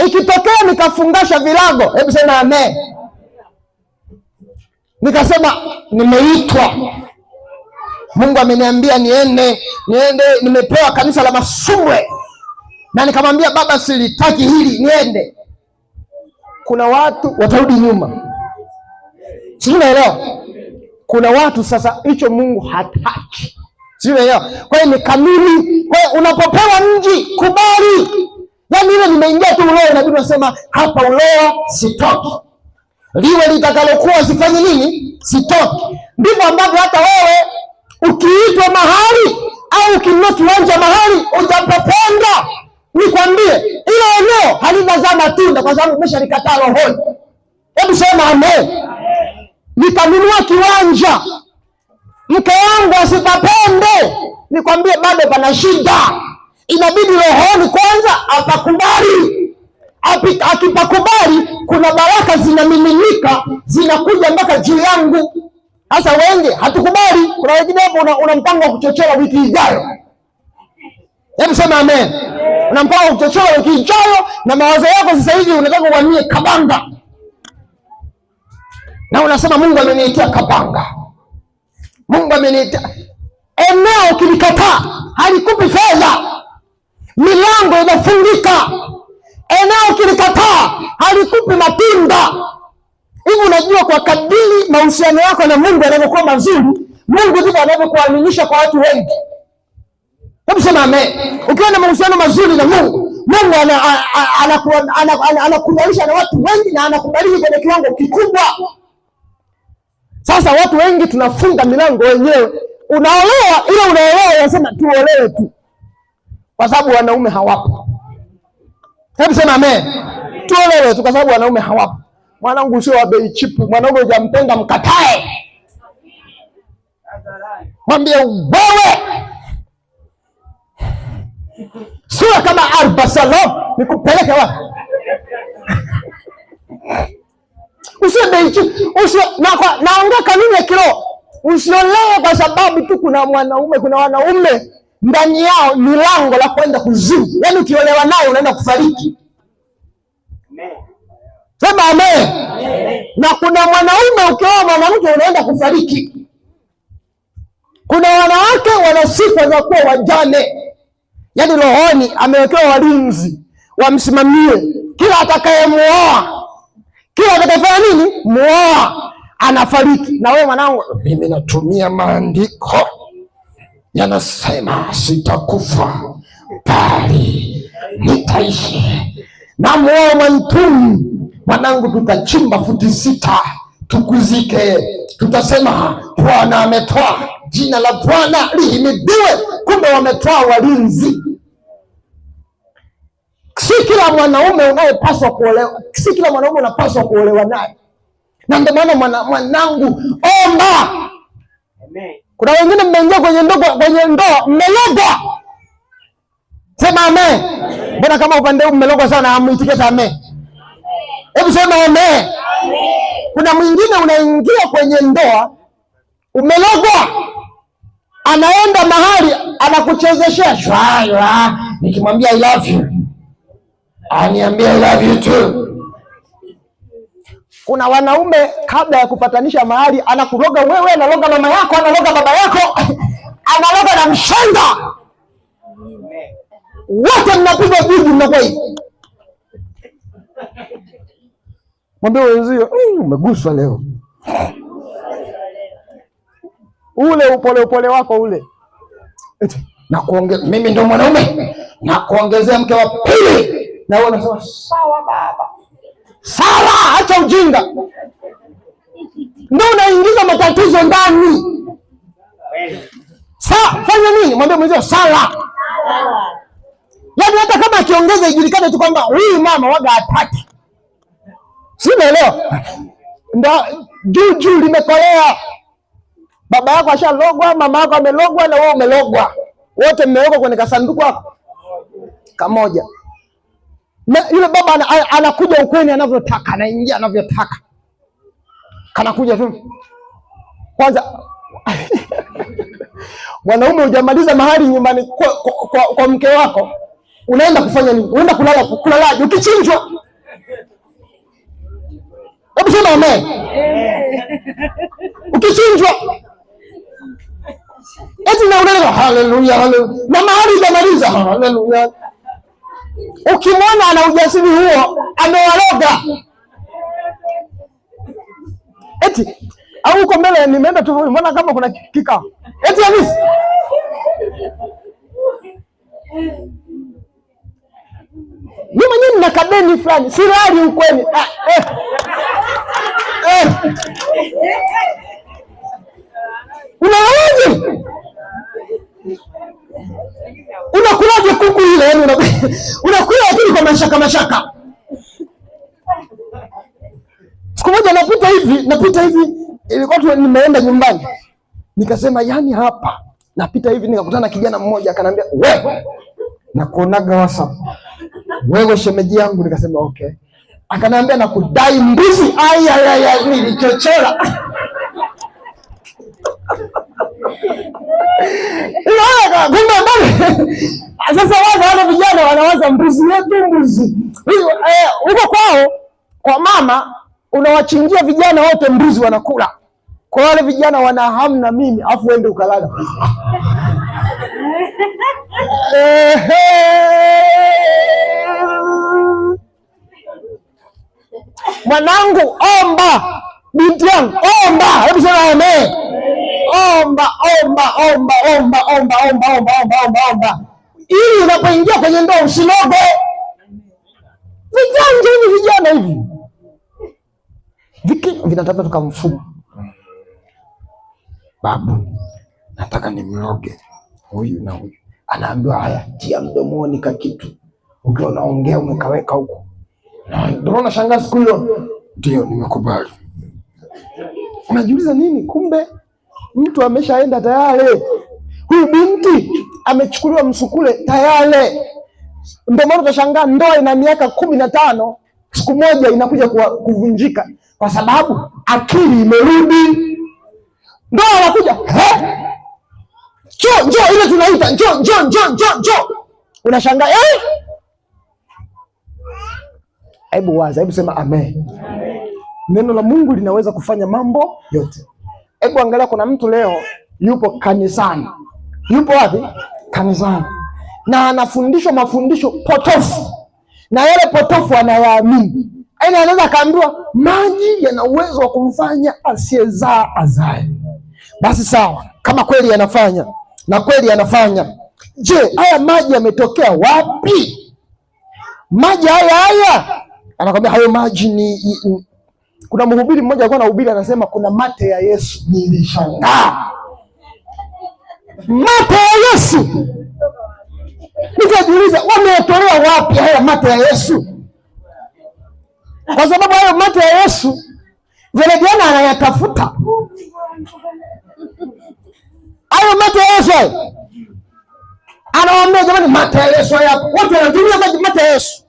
Ikitokea nikafungasha vilago, hebu sema amen. Nikasema nimeitwa, Mungu ameniambia niende, nimepewa kanisa la Masumbwe, na nikamwambia baba silitaki hili, niende. Kuna watu watarudi nyuma. Sio, unaelewa? Kuna watu sasa hicho Mungu hataki. Sio, unaelewa? Kwa hiyo ni kanuni. Kwa hiyo unapopewa mji kubali. Yaani ile nimeingia tu Uloa, inabidi unasema hapa Uloa sitoki. Liwe litakalokuwa sifanye nini? Sitoki. Ndivyo ambavyo hata wewe ukiitwa mahali au ukinunua kiwanja mahali utapopenda, nikwambie ile eneo halitazaa matunda kwa sababu umeshalikataa rohoni. Hebu sema amen. Nikanunua kiwanja, mke wangu asipapende, nikwambie bado pana shida. inabidi rohoni kwanza apakubali. Akipakubali, kuna baraka zinamiminika, zinakuja mpaka juu yangu. Sasa wengi hatukubali. Kuna wengine hapo una mpango wa kuchochea wiki ijayo. Hebu sema amen. Una mpango wa kuchochea wiki ijayo, na mawazo yako sasa hivi unataka uhamie Kabanga, na unasema Mungu ameniitia Kabanga, Mungu ameniitia. Eneo kilikataa, halikupi fedha, milango inafungika. Eneo kilikataa, halikupi matunda. Hivi unajua, kwa kadiri mahusiano yako na Mungu yanavyokuwa mazuri, Mungu ndivyo anavyokuaminisha kwa watu wengi. Hebu sema amen. Ukiwa na mahusiano mazuri na Mungu, Mungu anakubalisha na watu wengi na anakubariki kwenye kiwango kikubwa. Sasa watu wengi tunafunga milango wenyewe. Unaolewa, ile unaolewa unasema tuolewe tu, kwa sababu wanaume hawapo. Hebu sema amen. Tuolewe tu kwa sababu wanaume hawapo. Mwanangu sio wa bei chipu, mwanaume hujampenda mkatae. Mwambie wewe sura kama Arbasalom nikupeleke wapi? Usio bei chipu, naongea kanuni ya kiroho. Usiolewe kwa sababu tu kuna wanaume ndani yao ni lango la kwenda kuzimu. Yaani ukiolewa naye unaenda kufariki. Sema amen. Na kuna mwanaume ukioa mwanamke unaenda kufariki. Kuna wanawake wana sifa za kuwa wajane, yaani rohoni amewekewa walinzi wamsimamie. Kila atakayemuoa, kila atakayefanya nini muoa anafariki. Na wewe mwanangu, mimi natumia maandiko yanasema sitakufa bali nitaishi. Na muoa Mwantumi, mwanangu, tutachimba futi 6 tukuzike, tutasema Bwana ametoa, jina la Bwana lihimidiwe. Kumbe wametoa walinzi. Si kila mwanaume unayepaswa kuolewa, si kila mwanaume unapaswa kuolewa naye. Na ndio maana mwanangu, omba. Kuna wengine mmeingia kwenye ndoa mmelogwa. Sema amen. Mbona kama upande huu mmelogwa sana, amuitikie amen. Hebu sema amen. Kuna mwingine unaingia kwenye ndoa umelogwa, anaenda mahali anakuchezeshea shwaya, nikimwambia I love you aniambia I love you too. Kuna wanaume kabla ya kupatanisha mahali anakuroga wewe, analoga mama yako, analoga baba yako, analoga na mshenga, wote mnapiga jibu, mnakuwa hivi. Mwambie wenzio, umeguswa leo. Ule upole wako ule. Mimi ndio mwanaume, na kuongezea mke wa pili. Na wewe unasema sawa baba. Sawa, acha ujinga. Ndio unaingiza matatizo ndani. Sawa, fanya nini? Mwambie mwenzio sawa. Yaani hata kama akiongeza ijulikane tu kwamba huyu mama waga hataki. Si unaelewa? Ndio juu limekolea. Baba yako ashalogwa, mama yako amelogwa, na wewe umelogwa. Wote mmewekwa kwenye kasanduku hapo kamoja. Na yule baba anakuja ukweni anavyotaka, anaingia anavyotaka. Kanakuja tu. Kwanza mwanaume hujamaliza mahali nyumbani kwa mke wako, unaenda kufanya nini? Unaenda kulala ukichinjwa. Hebu sema amen. Ukichinjwa. Eti na unaenda haleluya haleluya. Na mahali hujamaliza haleluya. Ukimwona ana ujasiri huo, amewaloga. Eti au uko mbele nimeenda tu, mbona kama kuna kikao. Eti Hamisi. Mimi mwenyewe nina kadeni fulani, silali ukweni. Unalaje? Unakulaje kuku ile? Yaani unakula lakini kwa mashaka. Siku moja napita hivi, ilikuwa tu nimeenda nyumbani. Nikasema yani hapa, napita hivi nikakutana na kijana mmoja akanambia, "Wewe, na kuonaga WhatsApp, wewe shemeji yangu. Nikasema okay. Akaniambia na kudai mbuzi. Aya, nilichochora. Sasa wale vijana wanawaza mbuzi yetu, mbuzi huko kwao kwa mama, unawachinjia vijana wote mbuzi wanakula. Kwa wale vijana wana hamu na mimi, afu uende ukalala. Mwanangu omba, binti yangu omba, hebu sema amen. Omba. Ili unapoingia kwenye ndoa usiloge. Vijana hivi vinataka tukamfumo. Babu, nataka nimloge huyu na huyu. Anaambiwa haya, tia mdomoni ka kitu. Ukiwa unaongea umekaweka huko. Ndio unashangaa siku hiyo. Ndio nimekubali. Unajiuliza nini? Kumbe mtu ameshaenda tayari. Huyu binti amechukuliwa msukule tayari. Ndio maana utashangaa ndoa ina miaka 15, siku moja inakuja kuvunjika kwa sababu akili imerudi. Ndoa anakuja, njoo ile tunaita njoo. Unashangaa Hebu waza, hebu sema amen. Neno la Mungu linaweza kufanya mambo yote. Hebu angalia, kuna mtu leo yupo kanisani. Yupo wapi? Kanisani. Na anafundishwa mafundisho potofu. Na yale potofu anayaamini. Yaani anaweza kaambiwa maji yana uwezo wa kumfanya asiyezaa azae. Basi sawa, kama kweli yanafanya na kweli yanafanya. Je, haya maji yametokea wapi? Maji haya anakwambia hayo maji ni kuna mhubiri mmoja alikuwa anahubiri anasema kuna mate ya Yesu. Nilishangaa. Mate ya Yesu. Nikajiuliza wametolewa wapi haya mate ya Yesu? Kwa sababu hayo mate ya Yesu vile Bwana anayatafuta. Hayo mate ya Yesu. Anawaambia jamani, mate ya Yesu hapa. Watu wanatumia mate ya Yesu.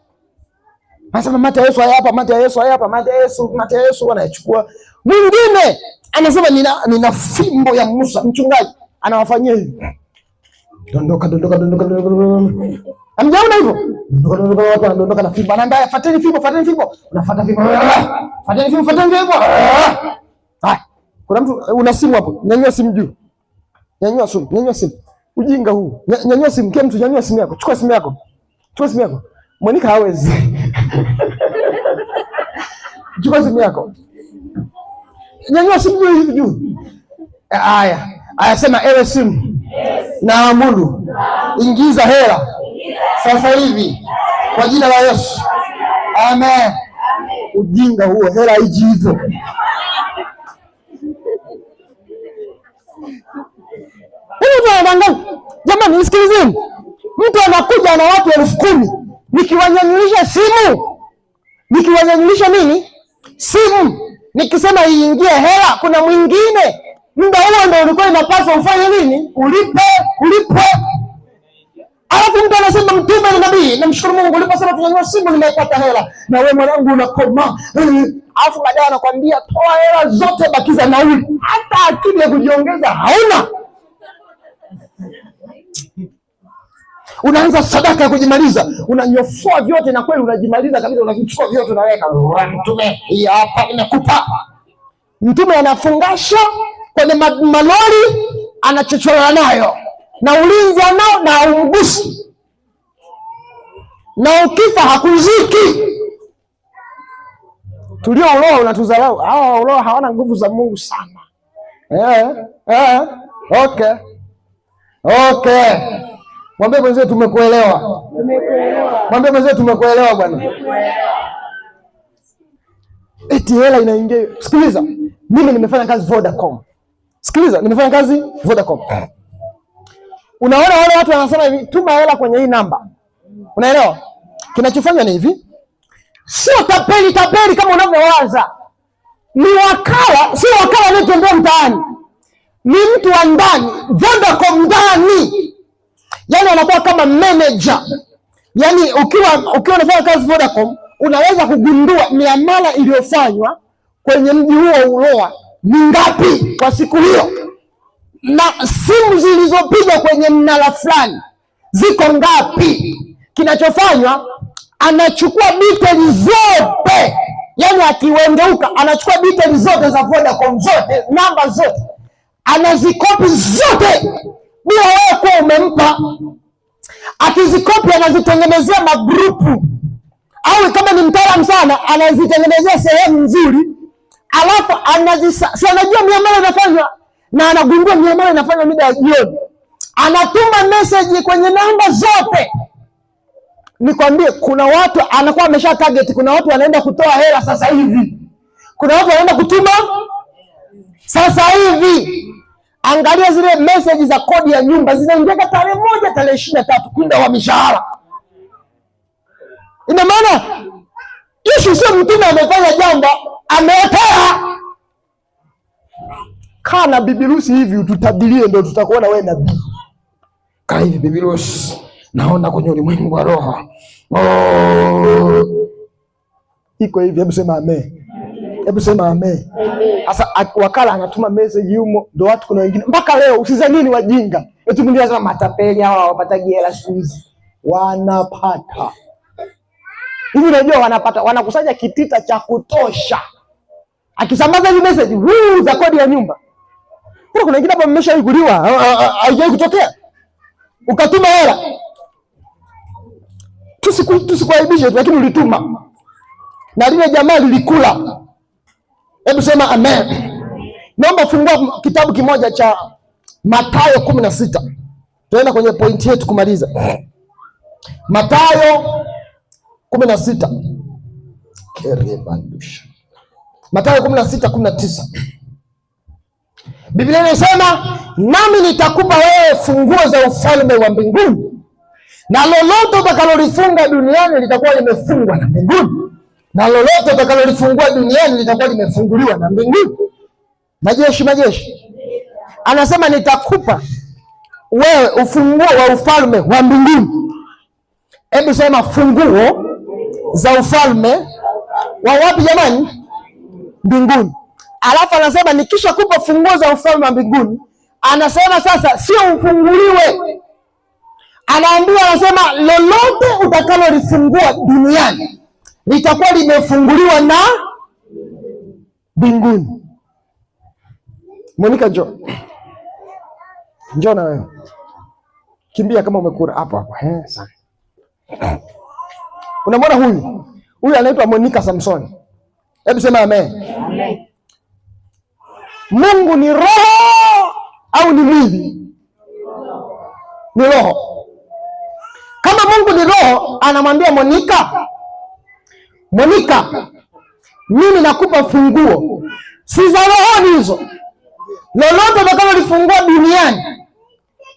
Anasema mate ya Yesu hapa, mate ya Yesu hapa, mate ya Yesu wanayachukua. Mwingine anasema nina fimbo ya Musa. Mchungaji anawafanyia hivi. Dondoka. Amjaona hivyo? Dondoka na fimbo. Anaambia fuateni fimbo. Unafuata fimbo. Fuateni fimbo. Hai. Kuna mtu una simu hapo. Nyanyua simu juu. Nyanyua simu. Ujinga huu. Nyanyua simu, kile mtu nyanyua simu yako. Chukua simu yako. Monica hawezi. Chukua simu yako. Nyanyua simu hivi juu. Aya sema ewe simu. Naamuru. Ingiza hela. Sasa hivi. Kwa jina la Yesu. Amen. Ujinga huo, hela hiji hizo. Jamani nisikilizeni. Mtu anakuja na watu 10,000. Nikiwanyanyulisha simu, nikisema iingie hela, kuna mwingine muda huo ndio ulikuwa inapaswa ufanye nini? Ulipe. Alafu mtu anasema mtume na nabii, namshukuru Mungu uliposema tunyanyua simu nimepata hela. Na wewe mwanangu unakoma. Alafu baadaye anakuambia toa hela zote, bakiza nauli. Hata akili ya kujiongeza hauna. Unaanza sadaka ya kujimaliza, unanyofoa vyote na kweli unajimaliza kabisa, unavichukua vyote unaweka. Mtume, hii hapa nimekupa. Mtume anafungasha kwenye malori, anachochora nayo. Na ulinzi anao na umgusi. Na ukifa hakuziki. Tulio uloa unatudharau. Hawa uloa hawana nguvu za Mungu sana. Okay. Mwambie mwenzetu tumekuelewa. Mwambie mwenzetu tumekuelewa bwana. Eti hela inaingia. Sikiliza. Mimi nimefanya kazi Vodacom. Unaona wale watu wanasema hivi, tuma hela kwenye hii namba. Unaelewa? Kinachofanya ni hivi. Sio tapeli kama unavyowaza. Ni wakala, sio wakala anayetembea mtaani. Ni mtu wa ndani, Vodacom ndani. Yaani anakuwa kama manager. Yaani ukiwa unafanya kazi Vodacom, unaweza kugundua miamala iliyofanywa kwenye mji huo Uloa ni ngapi kwa siku hiyo, na simu zilizopigwa kwenye mnara fulani ziko ngapi. Kinachofanywa, anachukua details zote, yaani akiwengeuka anachukua details zote za Vodacom, zote namba zote anazikopi zote bila wewe kuwa umempa. Akizikopi anazitengenezea magrupu, au kama ni mtaalamu sana anazitengenezea sehemu nzuri, alafu anajua miamala inafanywa, na anagundua miamala inafanywa mida ya jioni, anatuma message kwenye namba zote. Nikwambie, kuna watu anakuwa amesha target. Kuna watu wanaenda kutoa hela sasa hivi, kuna watu wanaenda kutuma sasa hivi. Angalia zile message za kodi ya nyumba zinaingia tarehe 1, tarehe 23, muda wa mishahara. Ina maana Yesu sio mtume amefanya jambo ameotea. Kana bibilusi hivi ututabirie, ndio tutakuona wewe nabii. Kaa hivi bibilusi, naona kwenye ulimwengu wa roho. Iko hivi, hebu sema amen. Hebu sema amen. Sasa wakala anatuma message humo, ndio watu, kuna wengine mpaka leo usizanini wajinga. Eti mwingine anasema matapeli hawa hawapataji hela siku hizi. Wanapata. Hivi unajua wanapata, wanakusanya kitita cha kutosha. Akisambaza hizo message za kodi ya nyumba. Kuna wengine hapa mmeshaiguliwa, haijawahi kutokea. Ukatuma hela. Tusikuaibishe, lakini ulituma. Na lile jamaa lilikula. Hebu sema amen. Naomba fungua kitabu kimoja cha Mathayo 16. Tunaenda kwenye pointi yetu kumaliza. Mathayo 16. Mathayo 16:19. Biblia inasema, nami nitakupa wewe funguo za ufalme wa mbinguni, na lolote utakalolifunga duniani litakuwa limefungwa na mbinguni, na lolote utakalolifungua duniani litakuwa limefunguliwa na mbinguni. Majeshi. Anasema nitakupa wewe ufunguo wa ufalme wa mbinguni. Hebu sema funguo za ufalme wa wapi jamani? Mbinguni. Alafu anasema nikisha kupa funguo za ufalme wa mbinguni, anasema sasa sio ufunguliwe. Anasema lolote utakalolifungua duniani litakuwa limefunguliwa na mbinguni. Monica, njoo na wewe. Kimbia kama umekura hapo. Sana. Unamwona huyu anaitwa Monica Samson. Hebu sema amen. Amen. Mungu ni roho au ni mwili? Ni roho. Kama Mungu ni roho, anamwambia Monica, mimi nakupa funguo, si za rohoni hizo. Lolote utakalolifungua duniani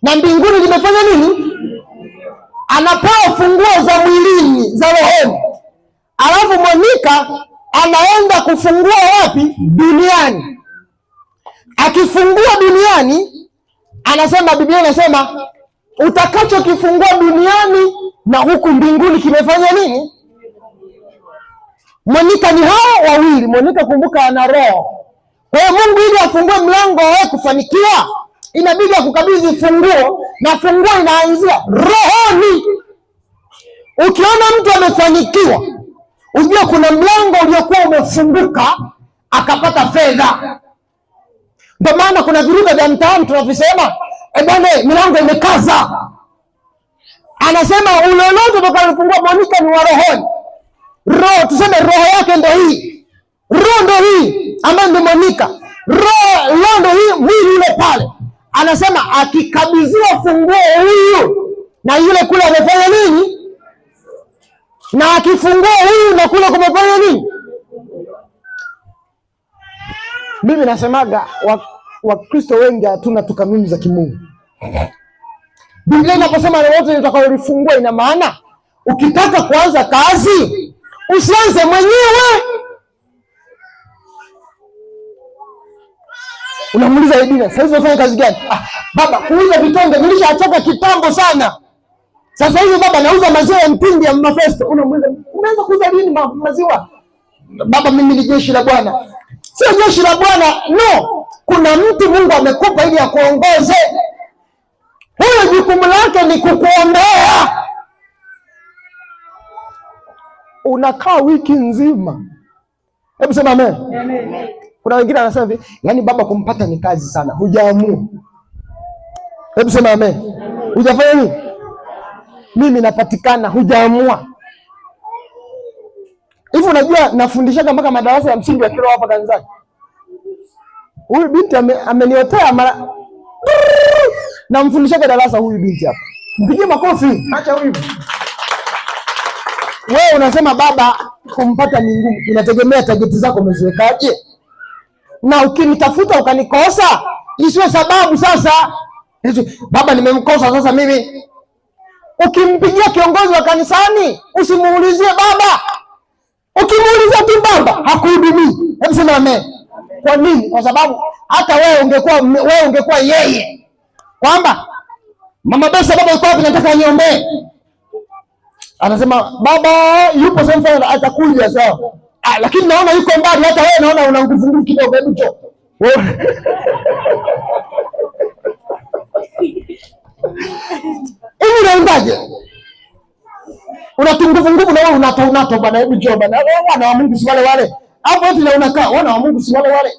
na mbinguni limefanya nini? Anapewa funguo za mwilini, za rohoni. Alafu Monica anaenda kufungua wapi? Duniani. Akifungua duniani, anasema, Biblia inasema utakachokifungua duniani na huku mbinguni kimefanya nini? Monica ni hao wawili. Monica, kumbuka, ana roho. Kwa hiyo Mungu ili afungue mlango wa kufanikiwa, inabidi akukabidhi funguo, na funguo inaanzia rohoni. Ukiona mtu amefanikiwa, ujue kuna mlango uliokuwa umefunguka akapata fedha. Ndio maana kuna viruga vya mtaani tunavisema, bwana, milango imekaza. Anasema ulolote utakalofungua Monica ni wa rohoni. Roho, tuseme roho yake ndio hii. Roho ndio hii ambayo ndio Monica. Roho ndio hii, mwili ule pale. Anasema akikabidhiwa funguo huyu, na yule kule amefanya nini? Na akifungua huyu na kule kumefanya nini? Mimi nasemaga Wakristo wengi hatuna tukanuni za kimungu. Biblia inaposema lolote litakalolifungua, ina maana ukitaka kuanza kazi usianze mwenyewe. Unamuuliza Edina, sasa hivi unafanya kazi gani? Baba, kuuza vitonge nilishachoka kitambo sana. Sasa hivi baba nauza maziwa ya mtindi ya Mafesto. Unamuuliza, umeanza kuuza lini maziwa? Baba, mimi ni jeshi la Bwana. Sio jeshi la Bwana, no. Kuna mtu Mungu amekupa ili akuongoze. Huyo jukumu lake ni kukuombea. Unakaa wiki nzima. Hebu sema amen. Amen. Kuna wengine wanasema hivi, yaani baba kumpata ni kazi sana, hujaamua. Hebu sema amen. Hujafanya nini? Mimi napatikana, hujaamua. Hivi unajua nafundishaga mpaka madarasa ya msingi ya Kiroho hapa kanisani. Huyu binti ameniotea mara namfundishaga darasa huyu binti hapa. Mpigie makofi, acha huyu. Wewe unasema baba kumpata ni ngumu. Inategemea targeti zako umeziwekaje. Na ukinitafuta ukanikosa, isiwe sababu sasa. Baba nimemkosa sasa mimi. Ukimpigia kiongozi wa kanisani, usimuulizie baba. Ukimuuliza tu baba, hakuhudumii. Hebu sema amen. Kwa nini? Kwa sababu hata wewe ungekuwa yeye. Kwamba Mama Besa, baba yuko wapi, nataka niombee. Anasema baba yupo sehemu fulani, atakuja sawa. Lakini naona yuko mbali, hata wewe naona una nguvu kidogo, hebu njoo. Hivi unaendaje? Unatunguvu na wewe unato bana, hebu njoo bana. Wana wa Mungu si wale wale. Hapo eti unakaa, wana wa Mungu si wale wale.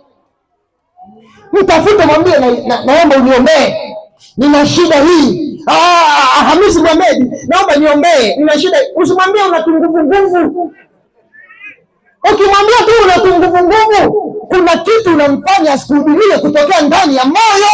Mtafute, mwambie naomba uniombee. Nina shida hii. Hamisi Mohamed, naomba niombee. Nina shida. Usimwambie unatunguvu. Ukimwambia tu unatunguvu, kuna kitu unamfanya asikuhudumie kutokea ndani ya moyo.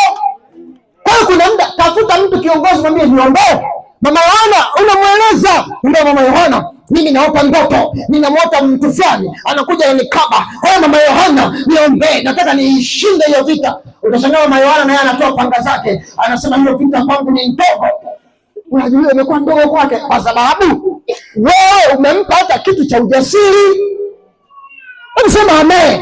Kwa hiyo kuna muda, tafuta mtu kiongozi, mwambie niombee. Mama Yohana, unamweleza, ndio Mama Yohana, mimi naota ndoto, ninamwota mtu fulani anakuja anikaba. Kwa Mama Yohana, niombee, nataka niishinde hiyo vita. Utashangaa Mama Yohana naye anatoa panga zake, anasema hiyo vita kwangu ni ndogo. Unajua imekuwa ndogo kwake kwa sababu wewe umempa hata kitu cha ujasiri. Unasema amen.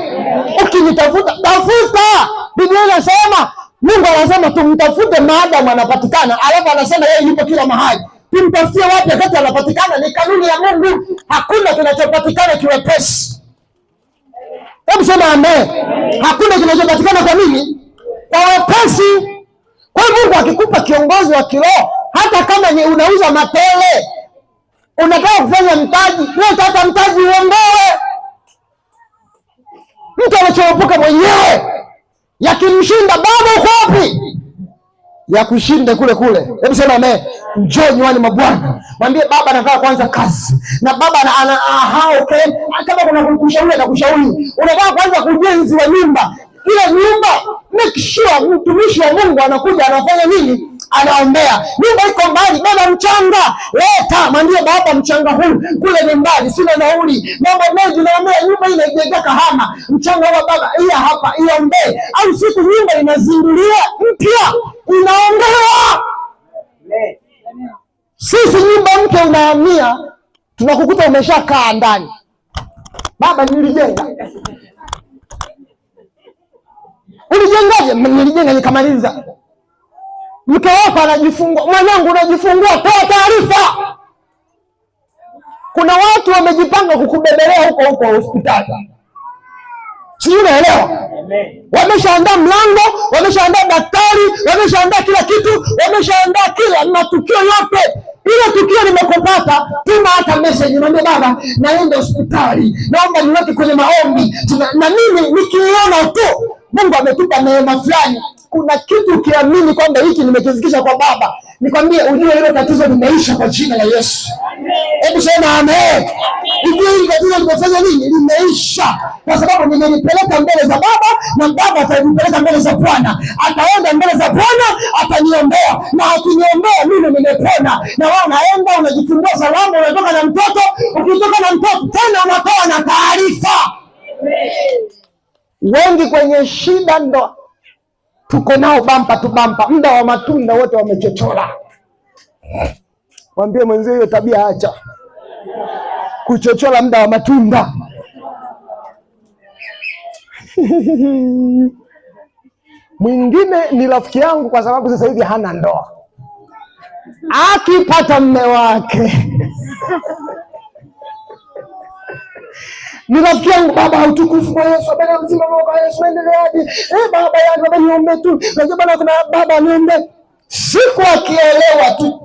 Ukinitafuta, tafuta. Biblia inasema, Mungu anasema tumtafute maadamu anapatikana. Alafu anasema yeye yupo kila mahali. Tumtafutie wapi wakati anapatikana? Ni kanuni ya Mungu. Hakuna kinachopatikana kiwepesi. Hebu sema amen. Hakuna kinachopatikana kwa nini? Kwa wepesi. Kwa hiyo Mungu akikupa kiongozi wa kiroho, hata kama ni unauza matele, unataka kufanya mtaji, leta hata mtaji uondoe. Mtu anachoepuka mwenyewe, yakimshinda baba uko wapi? Ya kushinda kule. Hebu sema amen. Njoo nyumbani mwa Bwana. Mwambie baba nataka kuanza kazi. Na baba okay. Kama kuna kushauri atakushauri. Unataka kuanza ujenzi wa nyumba. Ile nyumba, make sure mtumishi wa Mungu anakuja anafanya nini? Anaombea. Nyumba iko mbali, baba mchanga. Leta, mwambie baba mchanga huu kule ni mbali, sina nauli. Mambo mengi naombea, nyumba ile inajenga Kahama. Mchanga wa baba, hii hapa, iombee. Au siku nyumba inazinduliwa mpya, inaombewa. Sisi nyumba mpya unahamia, tunakukuta umeshakaa ndani. Baba nilijenga. Ulijengaje? Nilijenga nikamaliza. Mke wako anajifungua, mwanangu unajifungua, toa taarifa. Kuna watu wamejipanga kukubebelea huko hospitali. Sio, unaelewa? Wameshaandaa mlango, wameshaandaa daktari, wameshaandaa kila kitu, wameshaandaa kila matukio yote. Ile tukio limekupata, tuma hata message, mwambie baba naenda hospitali, naomba niweke kwenye maombi. Na mimi nikiona tu Mungu ametupa neema fulani, kuna kitu ukiamini kwamba hiki nimekizikisha kwa baba, nikwambie ujue hilo tatizo limeisha kwa jina la Yesu. Hebu sema amen. Ujue hilo tatizo limefanya nini? Limeisha. Kwa sababu nimenipeleka mbele za baba, na baba atanipeleka mbele za Bwana. Ataenda mbele za Bwana, ataniombea, na akiniombea mimi nimepona. Na wewe unaenda unajifungua salama, unatoka na mtoto, ukitoka na mtoto tena unatoa na taarifa. Wengi kwenye shida ndo tuko nao bampa tu bampa, muda wa matunda wote wamechochora. Mwambie mwenzio hiyo tabia acha. Kuchochora muda wa matunda. Mwingine ni rafiki yangu kwa sababu sasa hivi hana ndoa. akipata mme wake ni rafiki yangu, baba utukufu kwa Yesu, baba mzima kwa Yesu, endeleaje? Baba yangu, baba niombe tu. Unajua bana, kuna baba niombe. Siku akielewa tu.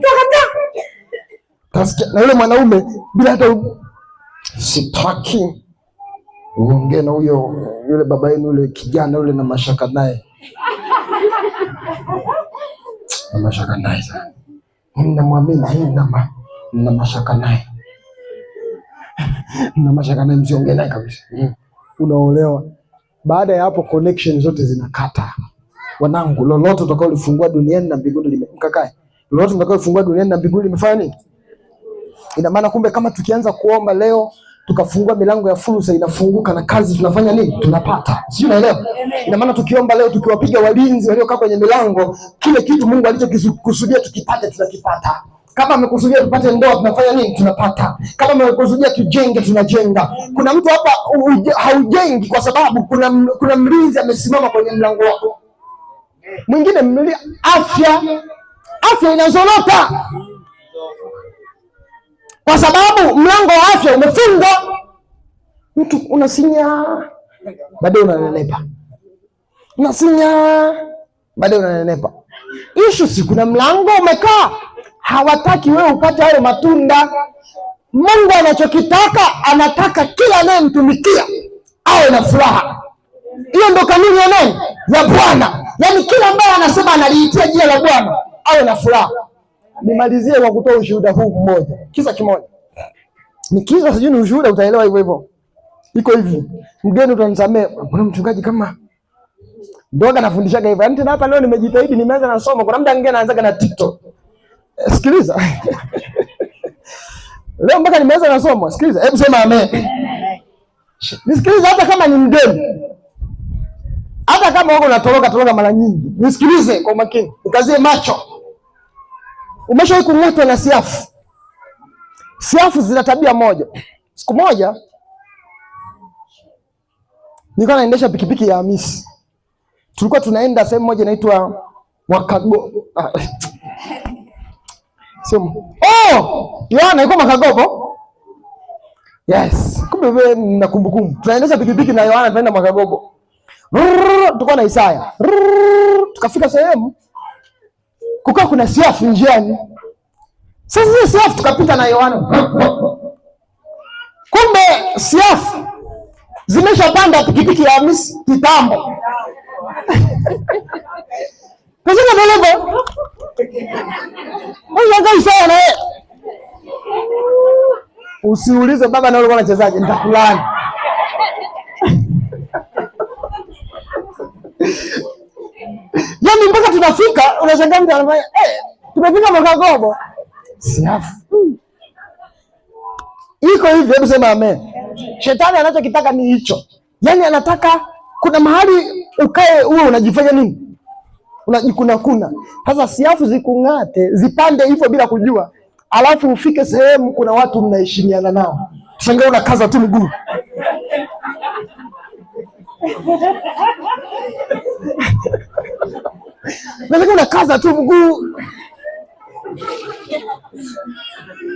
Kasikia na yule mwanaume bila hata sitaki uongee na yule baba yenu, yule kijana yule na mashaka naye. Na mashaka naye sana. Ninamwamini na mashaka naye. Na mashaka naye, msiongee naye kabisa. Unaolewa. Baada ya hapo connection zote zinakata. Wanangu, lolote utakaolifungua duniani na mbinguni limekakae. Lolote utakaolifungua duniani na mbinguni limefanya nini? Ina maana kumbe kama tukianza kuomba leo tukafungua milango ya fursa inafunguka na kazi tunafanya nini? Tunapata. Sio, unaelewa? Ina maana tukiomba leo tukiwapiga walinzi waliokaa kwenye milango, kile kitu Mungu alichokusudia tukipate tunakipata. Kama amekusudia tupate ndoa tunafanya nini? Tunapata. Kama amekusudia tujenge tunajenga. Kuna mtu hapa haujengi kwa sababu kuna mlinzi amesimama kwenye mlango wako. Mwingine afya inazorota kwa sababu mlango wa afya umefungwa. Mtu unasinya baadaye unanenepa, unasinya baadaye unanenepa. Issue si kuna mlango umekaa, hawataki wewe upate hayo matunda. Mungu anachokitaka, anataka kila anayemtumikia awe na furaha. Hiyo ndo kanuni ya nani? Ya Bwana. Yaani kila ambaye anasema analiitia jina la Bwana awe na furaha. Nimalizie kwa kutoa ushuhuda huu mmoja. Kisa kimoja. Nikiza sijui ni ushuhuda, utaelewa hivyo hivyo. Iko hivi. Mgeni utanisamee. Kuna mchungaji kama ndoga anafundishaga hivyo. Yaani tena hapa leo nimejitahidi, nimeanza na somo. Kuna muda mwingine anaanza na TikTok. Sikiliza. Leo mpaka nimeanza na somo. Sikiliza. Hebu sema amen. Nisikilize hata kama ni mgeni. Hata kama wako unatoroka mara nyingi. Nisikilize kwa makini. Nikazie macho. Umeshawahi kung'atwa na siafu? Siafu zina tabia moja. Siku moja nilikuwa naendesha pikipiki ya Hamisi. Tulikuwa tunaenda sehemu moja inaitwa Wakagogo. Yohana yuko Makagogo. Yes. Kumbe wewe na kumbukumbu. Tunaendesha pikipiki na Yohana tunaenda Makagogo. Tulikuwa na Isaya. Tukafika sehemu kukaa kuna siafu njiani. Sasa hiyo siafu tukapita na Yohana. Kumbe siafu zimeshapanda pikipiki ya Hamisi kitambo. Kasema dereva. Wewe Isaya na yeye. Usiulize baba na ulikuwa unachezaje, nitakulani. Yaani mpaka tunafika unashangaa mtu anafanya tumefika Makagogo. Siafu. Iko hivi, hebu sema amen. Shetani anachokitaka ni hicho. Yaani anataka kuna mahali ukae uwe unajifanya nini? Unajikuna. Sasa siafu zikung'ate, zipande hivyo bila kujua. Alafu ufike sehemu kuna watu mnaheshimiana nao. Shangaa unakaza tu mguu. Nataka unakaza tu mguu.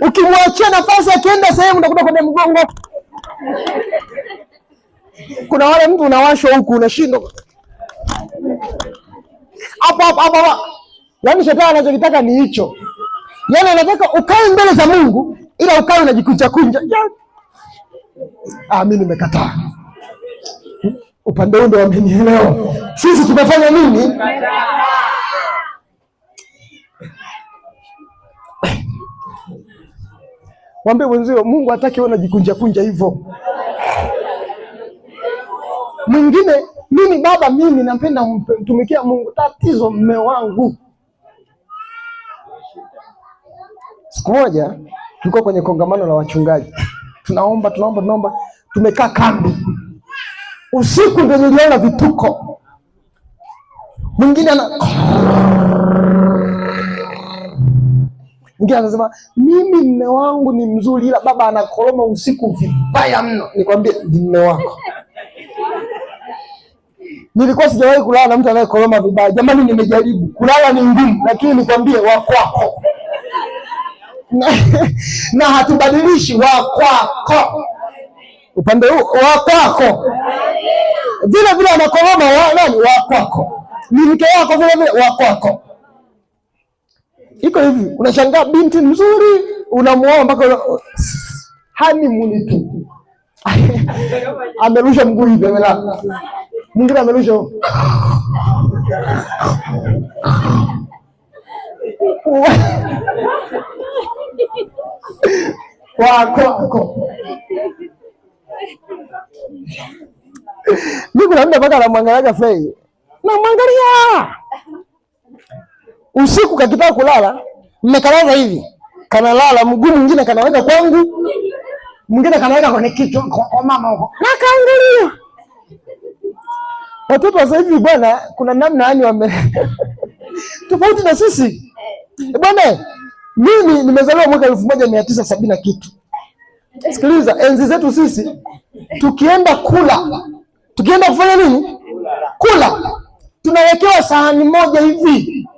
Ukimwachia nafasi akienda sehemu utakuta kwenye mgongo. Kuna wale mtu unawashwa huku unashindwa. Hapa. Yaani shetani anachokitaka ni hicho. Yaani anataka ukae mbele za Mungu ila ukae unajikunja. Mimi nimekataa. Upande ule wamenielewa. Sisi tumefanya nini? Mwambie wenzio Mungu hataki wewe unajikunja hivyo. Mwingine mimi napenda mtumikia Mungu. Tatizo mume wangu. Siku moja tulikuwa kwenye kongamano la wachungaji. Tunaomba. Tumekaa kambi. Usiku ndio niliona vituko. Mwingine anasema mimi mume wangu ni mzuri ila baba anakoroma usiku vibaya mno. Nikwambie ni mume wako. Nilikuwa sijawahi kulala na mtu anayekoroma vibaya. Jamani, nimejaribu. Kulala ni ngumu, lakini nikwambie wa kwako. na hatubadilishi wa kwako. Upande huu wa kwako. Vile vile anakoroma wa nani? Wa kwako. Ni mke wako vile vile wa kwako. Iko hivi, unashangaa binti mzuri, unamuoa mpaka honeymoon tu. Amerusha mguu hivi, amelala. Mwingine amerusha wako. Mimi kuna mtu mpaka anamwangalia Fei. Namwangalia. Usiku kakitaka kulala, mmekalaza hivi. Kanalala, mguu mwingine kanaweka kwangu. Mwingine kanaweka kwenye kichwa kwa mama huko. Na kaangalia. Watoto sasa hivi bwana, kuna namna yani tofauti na sisi. Bwana, mimi nimezaliwa mwaka 1970 kitu. Sikiliza, enzi zetu sisi tukienda kufanya nini? Kula. Tunawekewa sahani moja hivi.